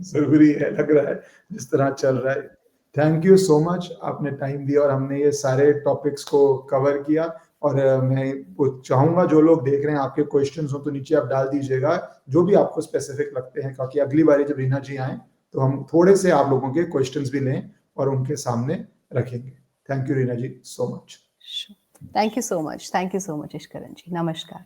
जरूरी है, लग रहा है जिस तरह चल रहा है। थैंक यू सो मच, आपने टाइम दिया और हमने ये सारे टॉपिक्स को कवर किया और मैं चाहूंगा जो लोग देख रहे हैं आपके क्वेश्चंस हो तो नीचे आप डाल दीजिएगा जो भी आपको स्पेसिफिक लगते हैं, ताकि अगली बारी जब रीना जी आए तो हम थोड़े से आप लोगों के क्वेश्चंस भी लें और उनके सामने रखेंगे। Thank you Reena ji so much. Thank you so much, Ishkaran ji. नमस्कार।